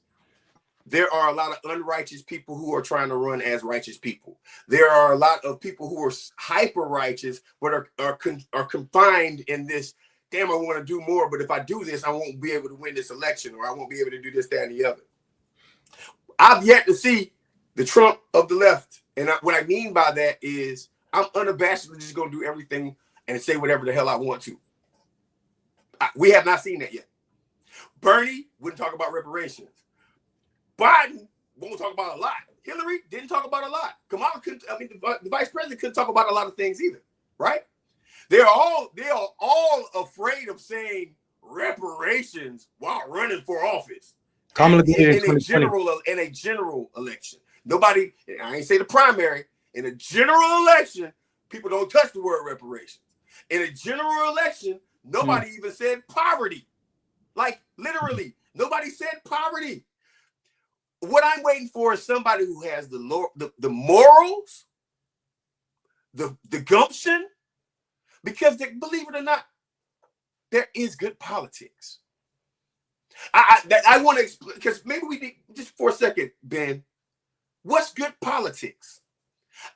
there are a lot of unrighteous people who are trying to run as righteous people. There are a lot of people who are hyper righteous, but are confined in this, damn, I want to do more, but if I do this, I won't be able to win this election, or I won't be able to do this, that, and the other. I've yet to see the Trump of the left. And what I mean by that is I'm unabashedly just going to do everything and say whatever the hell I want to. We have not seen that yet. Bernie wouldn't talk about reparations. Biden won't talk about a lot. Hillary didn't talk about a lot. Kamala couldn't, the vice president couldn't talk about a lot of things either, right? They are all afraid of saying reparations while running for office. Kamala did it in a general election. Nobody, I ain't say the primary, in a general election, people don't touch the word reparations. In a general election, nobody even said poverty. Like literally, nobody said poverty. What I'm waiting for is somebody who has the morals, the gumption, because believe it or not, there is good politics. I want to explain, because maybe we need, just for a second, Ben, what's good politics?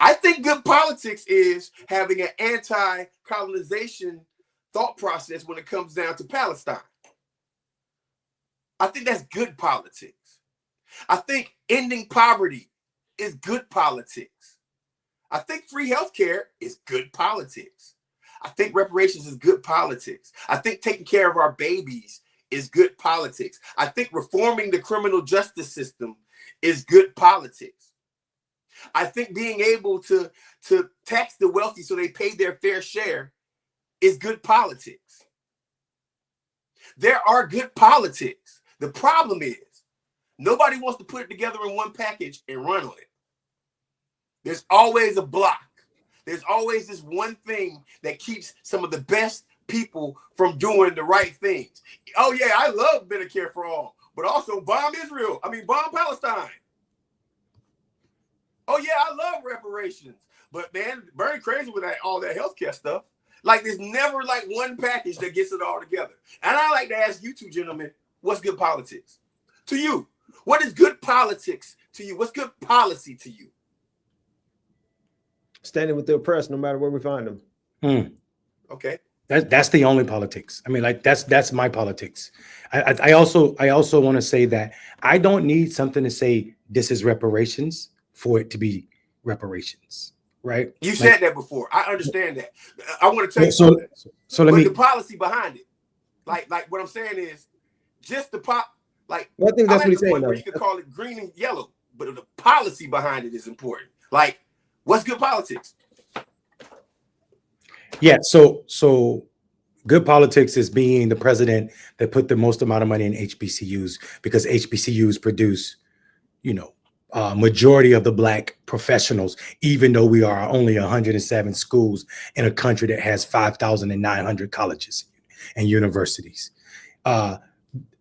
I think good politics is having an anti-colonization thought process when it comes down to Palestine. I think that's good politics. I think ending poverty is good politics. I think free healthcare is good politics. I think reparations is good politics. I think taking care of our babies is good politics. I think reforming the criminal justice system is good politics. I think being able to tax the wealthy so they pay their fair share is good politics. There are good politics. The problem is nobody wants to put it together in one package and run on it. There's always a block. There's always this one thing that keeps some of the best people from doing the right things. Oh yeah, I love Medicare for all, but also bomb Palestine. Oh yeah, I love reparations, but man, Bernie crazy with all that healthcare stuff. Like there's never like one package that gets it all together. And I like to ask you two gentlemen, what's good politics to you? What is good politics to you? What's good policy to you? Standing with the oppressed, no matter where we find them. Okay. That's the only politics. I mean, like that's my politics. I also want to say that I don't need something to say this is reparations for it to be reparations, right? You said that before. I understand that. I want to tell you something. So let me. The policy behind it, like what I'm saying is, just the pop. Like well, I think that's what he's saying. Where you could call it green and yellow, but the policy behind it is important. Like, what's good politics? Yeah, so good politics is being the president that put the most amount of money in HBCUs because HBCUs produce, majority of the Black professionals, even though we are only 107 schools in a country that has 5,900 colleges and universities.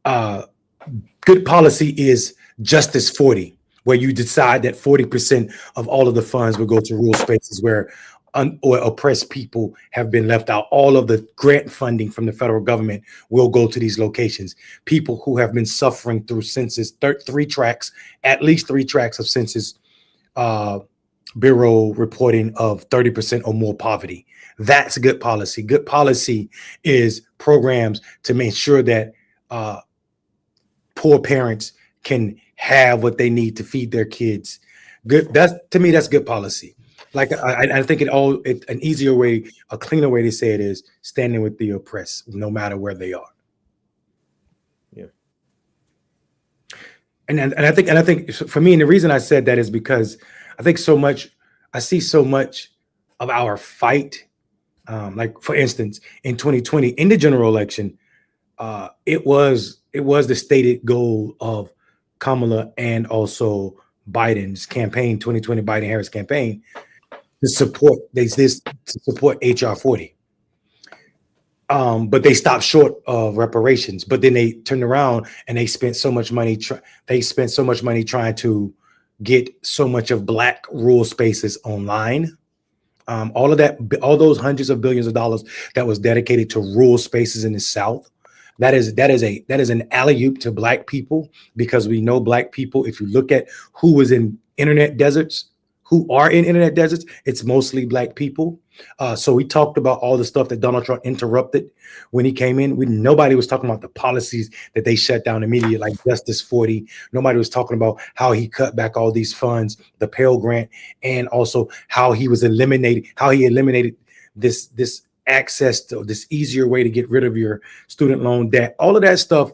Good policy is Justice 40, where you decide that 40% of all of the funds will go to rural spaces where or oppressed people have been left out. All of the grant funding from the federal government will go to these locations. People who have been suffering through census, at least three tracks of Census Bureau reporting of 30% or more poverty. That's good policy. Good policy is programs to make sure that poor parents can have what they need to feed their kids. Good. To me, that's good policy. Like I think an easier way, a cleaner way to say it is standing with the oppressed, no matter where they are. Yeah. And I think for me, and the reason I said that is because I see so much of our fight. Like for instance, in 2020, in the general election, it was the stated goal of Kamala and also Biden's campaign, 2020 Biden-Harris campaign, to support HR 40. But they stopped short of reparations. But then they turned around and they spent so much money. Trying to get so much of Black rural spaces online. All those hundreds of billions of dollars that was dedicated to rural spaces in the South. That is an alley-oop to Black people, because we know Black people, if you look at who was in internet deserts, it's mostly Black people. So we talked about all the stuff that Donald Trump interrupted when he came in. Nobody was talking about the policies that they shut down immediately, like Justice 40. Nobody was talking about how he cut back all these funds, the Pell Grant, and also how he eliminated this access to this easier way to get rid of your student loan debt. All of that stuff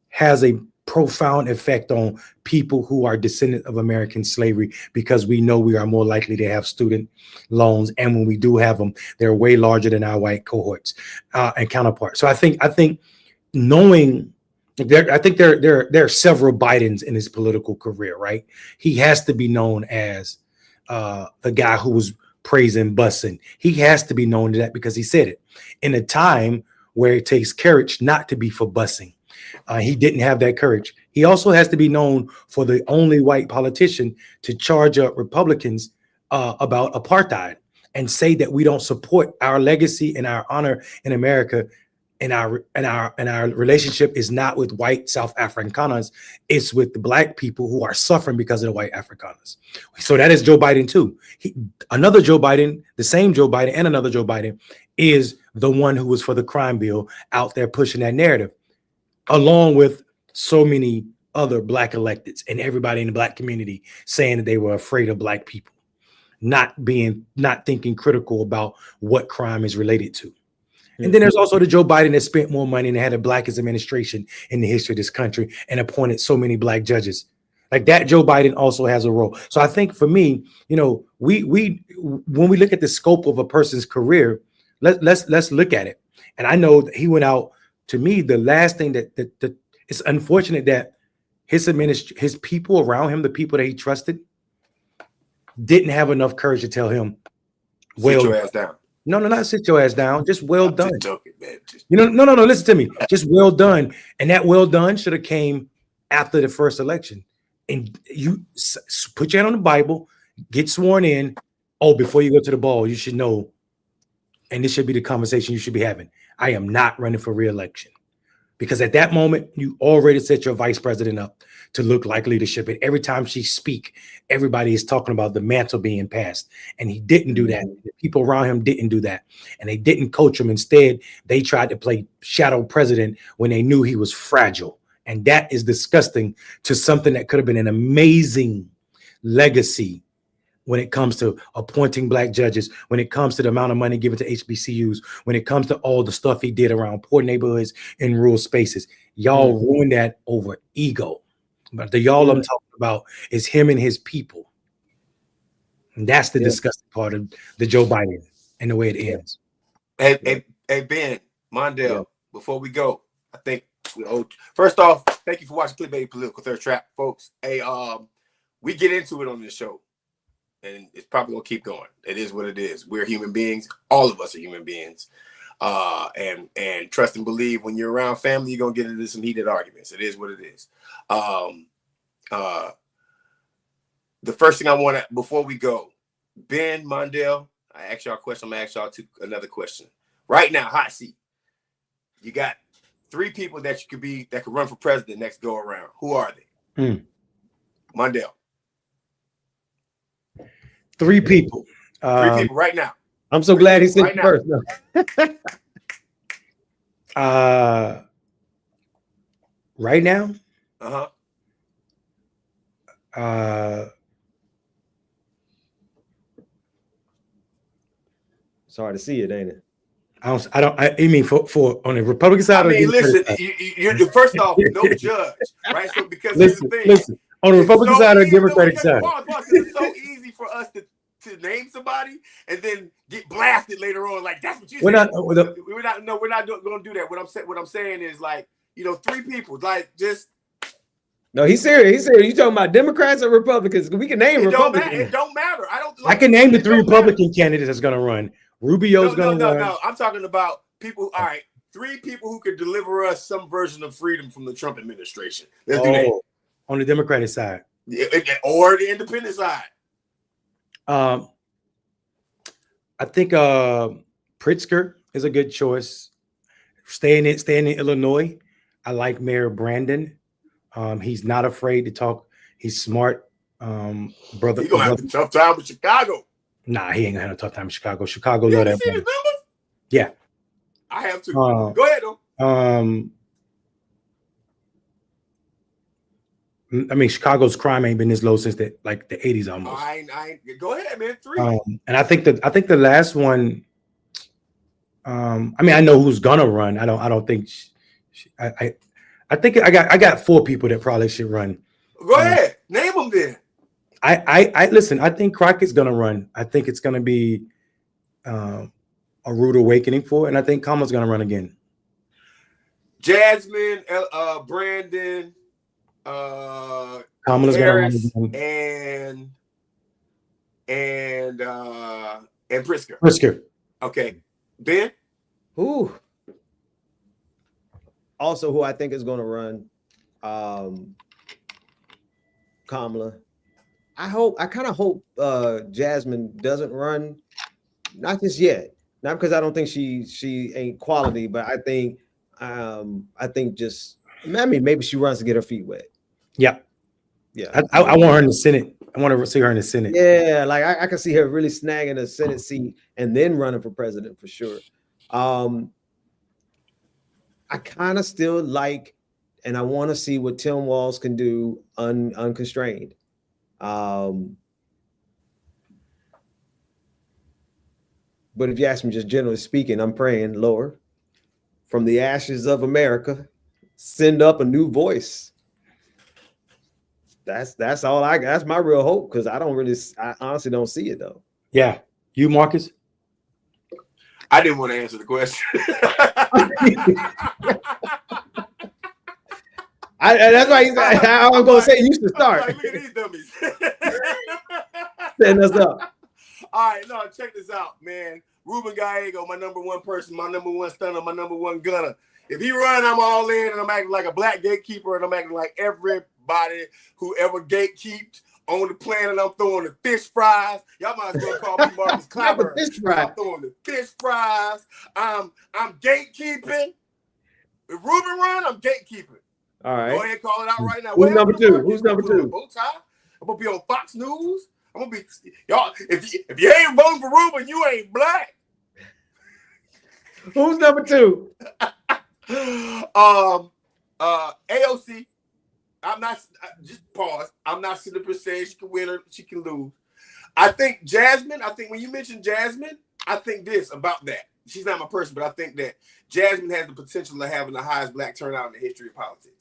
has a profound effect on people who are descendants of American slavery, because we know we are more likely to have student loans, and when we do have them, they're way larger than our white cohorts and counterparts. So I think knowing there are several Bidens in his political career, right? He has to be known as the guy who was praising busing. He has to be known to that because he said it in a time where it takes courage not to be for busing. He didn't have that courage. He also has to be known for the only white politician to charge up Republicans about apartheid and say that we don't support our legacy and our honor in America. And our relationship is not with white South Afrikaners, it's with the Black people who are suffering because of the white Afrikaners. So that is Joe Biden too. Another Joe Biden, the same Joe Biden and another Joe Biden is the one who was for the crime bill out there pushing that narrative, along with so many other Black electeds and everybody in the Black community saying that they were afraid of Black people, not thinking critical about what crime is related to. And then there's also the Joe Biden that spent more money and had the blackest administration in the history of this country and appointed so many Black judges. Like that, Joe Biden also has a role. So I think for me, we when we look at the scope of a person's career, let's look at it. And I know that he went out. To me, the last thing that it's unfortunate that his people around him, the people that he trusted, didn't have enough courage to tell him, "Sit your ass down." No, not sit your ass down. Just well done. Just joking, man. No. Listen to me. Just well done. And that well done should have came after the first election. And you put your hand on the Bible, get sworn in. Oh, before you go to the ball, you should know, and this should be the conversation you should be having. I am not running for re-election. Because at that moment, you already set your vice president up to look like leadership. And every time she speak, everybody is talking about the mantle being passed. And he didn't do that. The people around him didn't do that. And they didn't coach him. Instead, they tried to play shadow president when they knew he was fragile. And that is disgusting to something that could have been an amazing legacy when it comes to appointing black judges, when it comes to the amount of money given to HBCUs, when it comes to all the stuff he did around poor neighborhoods in rural spaces. Y'all ruined that over ego. But the y'all I'm talking about is him and his people. And that's the disgusting part of the Joe Biden and the way it ends. Hey, Ben, Mondale, before we go, I think first off, thank you for watching Clickbaity Political Thirsttrap, folks. Hey, we get into it on this show. And it's probably gonna keep going. It is what it is. We're human beings. All of us are human beings. And trust and believe when you're around family, you're gonna get into some heated arguments. It is what it is. The first thing I want to, before we go, Ben, Mondale, I asked y'all a question. I'm gonna ask y'all another question. Right now, hot seat. You got 3 people that could run for president next go around. Who are they? Mondale. 3 people. 3 people right now. I'm so glad he said right first. Right now? Sorry to see it, ain't it? I mean for on the Republican side. I mean, listen, you're first off, no judge, right? So because here's the thing. Listen, on the Republican side or the Democratic side. It's so easy for us to name somebody and then get blasted later on. Like that's what you said. We're not going to do that. What I'm saying is like, 3 people, like just. No, he's serious. He's serious. You talking about Democrats or Republicans? We can name Republicans. It don't matter. I can name the 3 Republican candidates that's going to run. Rubio's going to run. No. I'm talking about people. All right, 3 people who could deliver us some version of freedom from the Trump administration. Let's do that. On the Democratic side, or the independent side. I think Pritzker is a good choice. Staying in Illinois, I like Mayor Brandon. He's not afraid to talk. He's smart. Brother, he's gonna have a tough time with Chicago. Nah, he ain't gonna have a tough time with Chicago. Chicago love that. See his numbers? Yeah, I have to. Go ahead, though. I mean, Chicago's crime ain't been this low since the 80s almost. Go ahead, man. 3. And I think the last one. I mean, I know who's gonna run. I don't think. I think I got 4 people that probably should run. Go ahead, name them then. I listen. I think Crockett's gonna run. I think it's gonna be a rude awakening for it, and I think Kamala's gonna run again. Jasmine, Brandon. Kamala's Harris gonna run again. and Pritzker. Pritzker. Okay, Ben. Ooh. Also, who I think is going to run, Kamala. I kind of hope Jasmine doesn't run, not just yet. Not because I don't think she ain't quality, but I think just. I mean, maybe she runs to get her feet wet. Yeah. I want her in the Senate. I want to see her in the Senate. Yeah, like I can see her really snagging a Senate seat and then running for president for sure. I kind of still like, and I want to see what Tim Walz can do unconstrained. But if you ask me, just generally speaking, I'm praying, Lord, from the ashes of America, send up a new voice. That's all I got. That's my real hope, because I honestly don't see it though. Yeah. You, Marcus? I didn't want to answer the question. That's why I was going to say you should start. Like, look at these dummies. Setting us up. All right, no, check this out, man. Ruben Gallego, my number 1 person, my number 1 stunner, my number 1 gunner. If he run, I'm all in, and I'm acting like a black gatekeeper, and I'm acting like everybody who ever gatekeeped on the planet. I'm throwing the fish fries. Y'all might as well call me Marcus Clyburn. I'm throwing the fish fries. I'm gatekeeping. If Ruben run, I'm gatekeeping. All right. Go ahead, call it out right now. Who's number two? Who's number two? Bow tie. I'm gonna be on Fox News. I'm gonna be y'all. If you ain't voting for Ruben, you ain't black. Who's number two? AOC. I'm not. Just pause. I'm not sitting there saying she can win or she can lose. I think Jasmine. I think when you mentioned Jasmine, I think this about that. She's not my person, but I think that Jasmine has the potential of having the highest black turnout in the history of politics.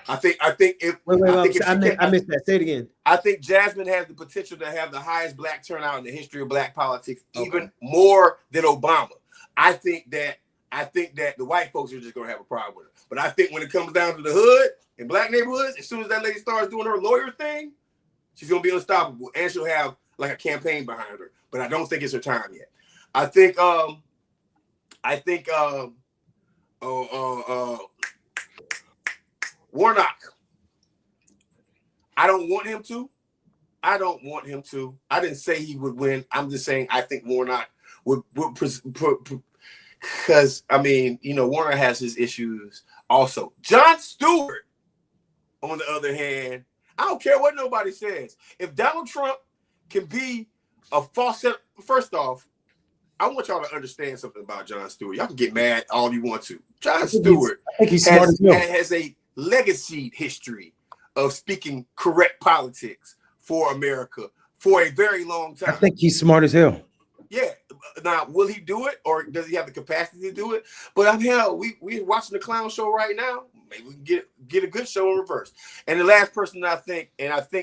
I think if I missed that. Say it again. I think Jasmine has the potential to have the highest black turnout in the history of black politics, even more than Obama. I think that the white folks are just gonna have a problem with her. But I think when it comes down to the hood and black neighborhoods, as soon as that lady starts doing her lawyer thing, she's gonna be unstoppable, and she'll have like a campaign behind her. But I don't think it's her time yet. I think Warnock. I don't want him to. I didn't say he would win. I'm just saying I think Warnock would because I mean, Warnock has his issues also. Jon Stewart, on the other hand, I don't care what nobody says. If Donald Trump can be a false set, first off, I want y'all to understand something about Jon Stewart. Y'all can get mad all you want to. Jon Stewart has a legacy history of speaking correct politics for America for a very long time. I think he's smart as hell. Yeah. Now, will he do it, or does he have the capacity to do it? But we're watching the clown show right now. Maybe we can get a good show in reverse. And the last person I think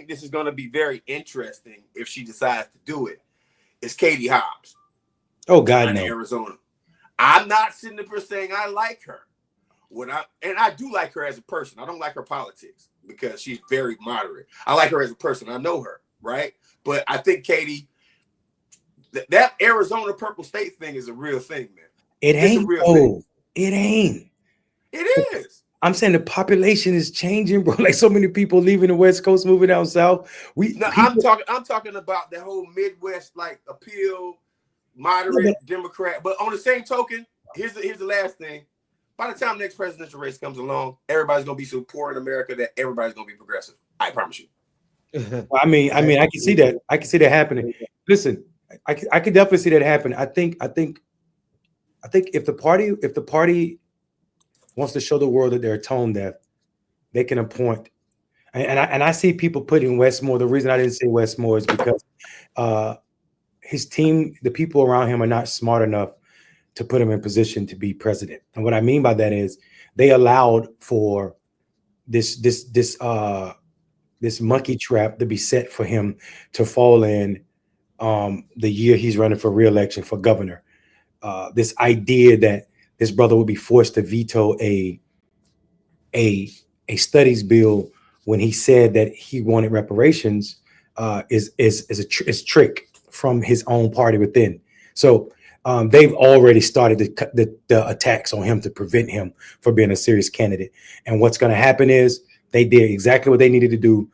this is going to be very interesting if she decides to do it, is Katie Hobbs. Oh God, no. Arizona. I'm not sitting there saying I like her. I do like her as a person. I don't like her politics because she's very moderate. I like her as a person. I know her, right? But I think Katie, that Arizona purple state thing is a real thing, man. It ain't. A real thing. It ain't. It is. I'm saying the population is changing, bro. Like so many people leaving the West Coast, moving down south. I'm talking about the whole Midwest like appeal, moderate Democrat. But on the same token, here's the last thing. By the time the next presidential race comes along, everybody's gonna be so poor in America that everybody's gonna be progressive. I promise you. I mean, I can see that. I can see that happening. Listen, I can definitely see that happen. I think if the party wants to show the world that they're tone deaf, they can appoint. And I see people putting Westmore. The reason I didn't say Westmore is because his team, the people around him, are not smart enough to put him in position to be president. And what I mean by that is they allowed for this monkey trap to be set for him to fall in the year he's running for re-election for governor. This idea that this brother would be forced to veto a studies bill when he said that he wanted reparations is trick from his own party within. So they've already started the attacks on him to prevent him from being a serious candidate. And what's going to happen is they did exactly what they needed to do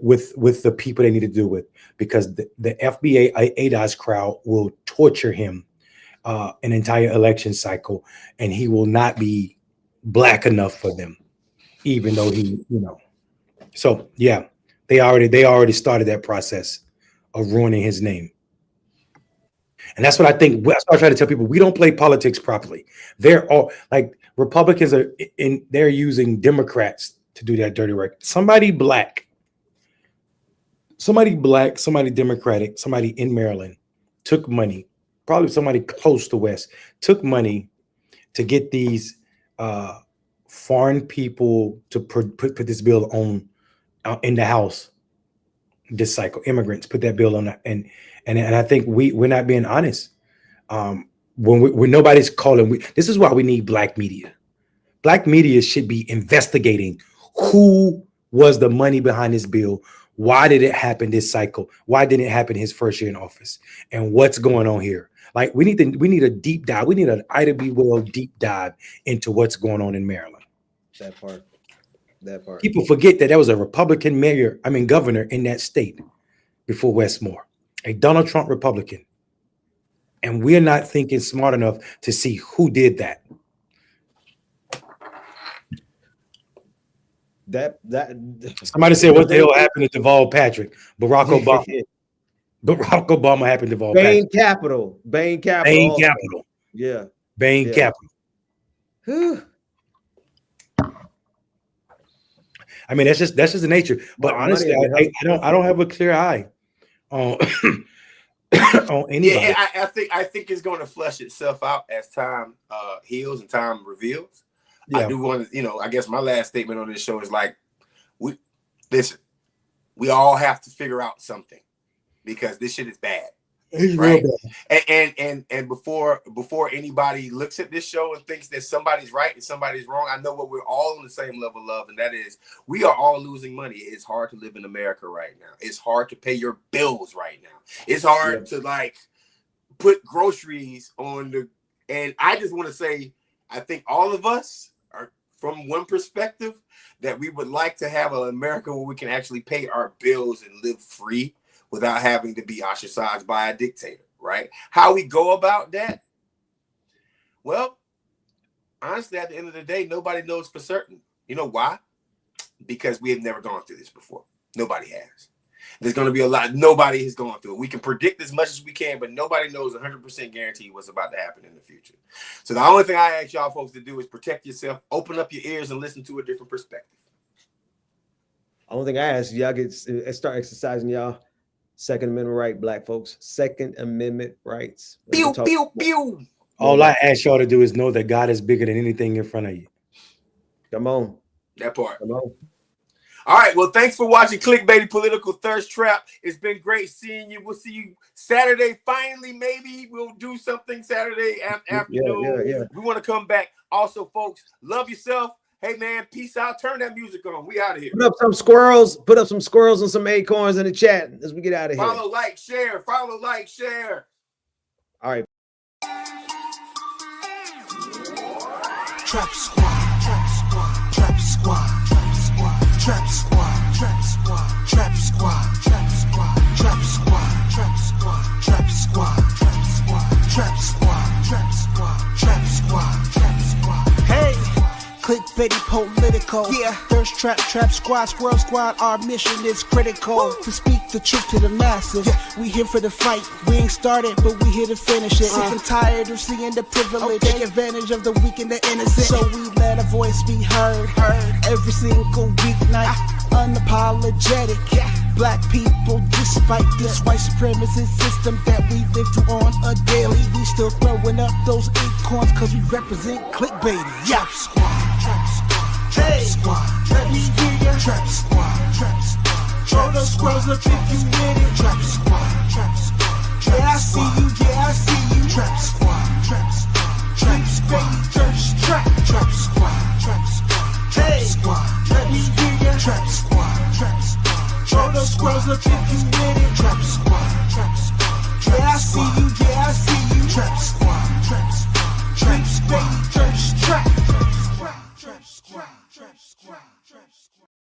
with the people they need to do with, because the FBA ADOS crowd will torture him an entire election cycle, and he will not be black enough for them, even though So yeah, they already started that process of ruining his name. And that's what I think. That's what I try to tell people. We don't play politics properly. They're all like Republicans they're using Democrats to do that dirty work. Somebody black, somebody Democratic, somebody in Maryland took money, probably somebody close to West, took money to get these foreign people to put this bill on in the House this cycle. Immigrants put that bill on that, and I think we're not being honest. When nobody's calling, this is why we need black media. Black media should be investigating who was the money behind this bill. Why did it happen this cycle? Why didn't it happen his first year in office? And what's going on here? Like we need a deep dive. We need an Ida B. Well deep dive into what's going on in Maryland. That part. That part. People forget that there was a Republican governor in that state before Westmore, a Donald Trump Republican. And we're not thinking smart enough to see who did that. Somebody said, what the hell happened to Deval Patrick? Barack Obama. Barack Obama happened to Deval Bain Patrick. Capital. Bain Capital. Yeah. Bain Capital. I mean, that's just the nature. But honestly, I don't have a clear eye on on anybody. Yeah, I think it's going to flush itself out as time heals and time reveals. Yeah. I do want to, I guess my last statement on this show is like, we all have to figure out something because this shit is bad. It's right? Real bad. And before anybody looks at this show and thinks that somebody's right and somebody's wrong, I know what we're all on the same level of, and that is we are all losing money. It's hard to live in America right now. It's hard to pay your bills right now. It's hard to like put groceries on and I just want to say, I think all of us are from one perspective that we would like to have an America where we can actually pay our bills and live free without having to be ostracized by a dictator, right? How we go about that? Well, honestly, at the end of the day, nobody knows for certain. You know why? Because we have never gone through this before. Nobody has. There's going to be a lot. Nobody has gone through it. We can predict as much as we can, but nobody knows 100% guarantee what's about to happen in the future. So the only thing I ask y'all folks to do is protect yourself, open up your ears, and listen to a different perspective. Only thing I ask y'all start exercising y'all Second Amendment right, black folks. Second Amendment rights. Pew, pew, pew. All I ask y'all to do is know that God is bigger than anything in front of you. Come on. That part. Come on. All right. Well, thanks for watching Clickbaity Political Thirst Trap. It's been great seeing you. We'll see you Saturday. Finally, maybe we'll do something Saturday afternoon. Yeah. We want to come back. Also, folks, love yourself. Hey, man, peace out. Turn that music on. We out of here. Put up some squirrels and some acorns in the chat as we get out of here. Follow, like, share. Follow, like, share. All right. Trap squad, trap squad, trap squad, trap squad, trap squad, trap squad, trap squad, trap squad, trap squad, trap squad, trap squad, trap squad, trap squad, trap squad, trap squad, trap squad. Hey, Clickbaity political. Yeah, Thirst Trap, Trap Squad, Squirrel Squad. Our mission is critical to speak the truth to the masses. We here for the fight. We ain't started, but we here to finish it. Sick and tired of seeing the privilege. Take advantage of the weak and the innocent. So we let a voice be heard. Every single weeknight. Unapologetic. Black people, despite this white supremacist system that we live through on a daily, we still throwing up those acorns cause we represent Clickbaity. Trap squad, trap squad, trap squad, let me hear ya. Trap squad, trap squad, throw those squirrels up if you with it. Trap squad, trap squad, yeah I see you, yeah I see you. Trap squad, trap squad, trap squad, thirst trap, trap squad, trap squad, trap squad, let me hear ya. Trap squad, trap squad, throw those squirrels up if you with it. Trap squad, trap squad, yeah I see you, yeah I see you. Trap squad, trap squad, trap squad, thirst trap, trap squad, trap squad, trap squad, trap squad.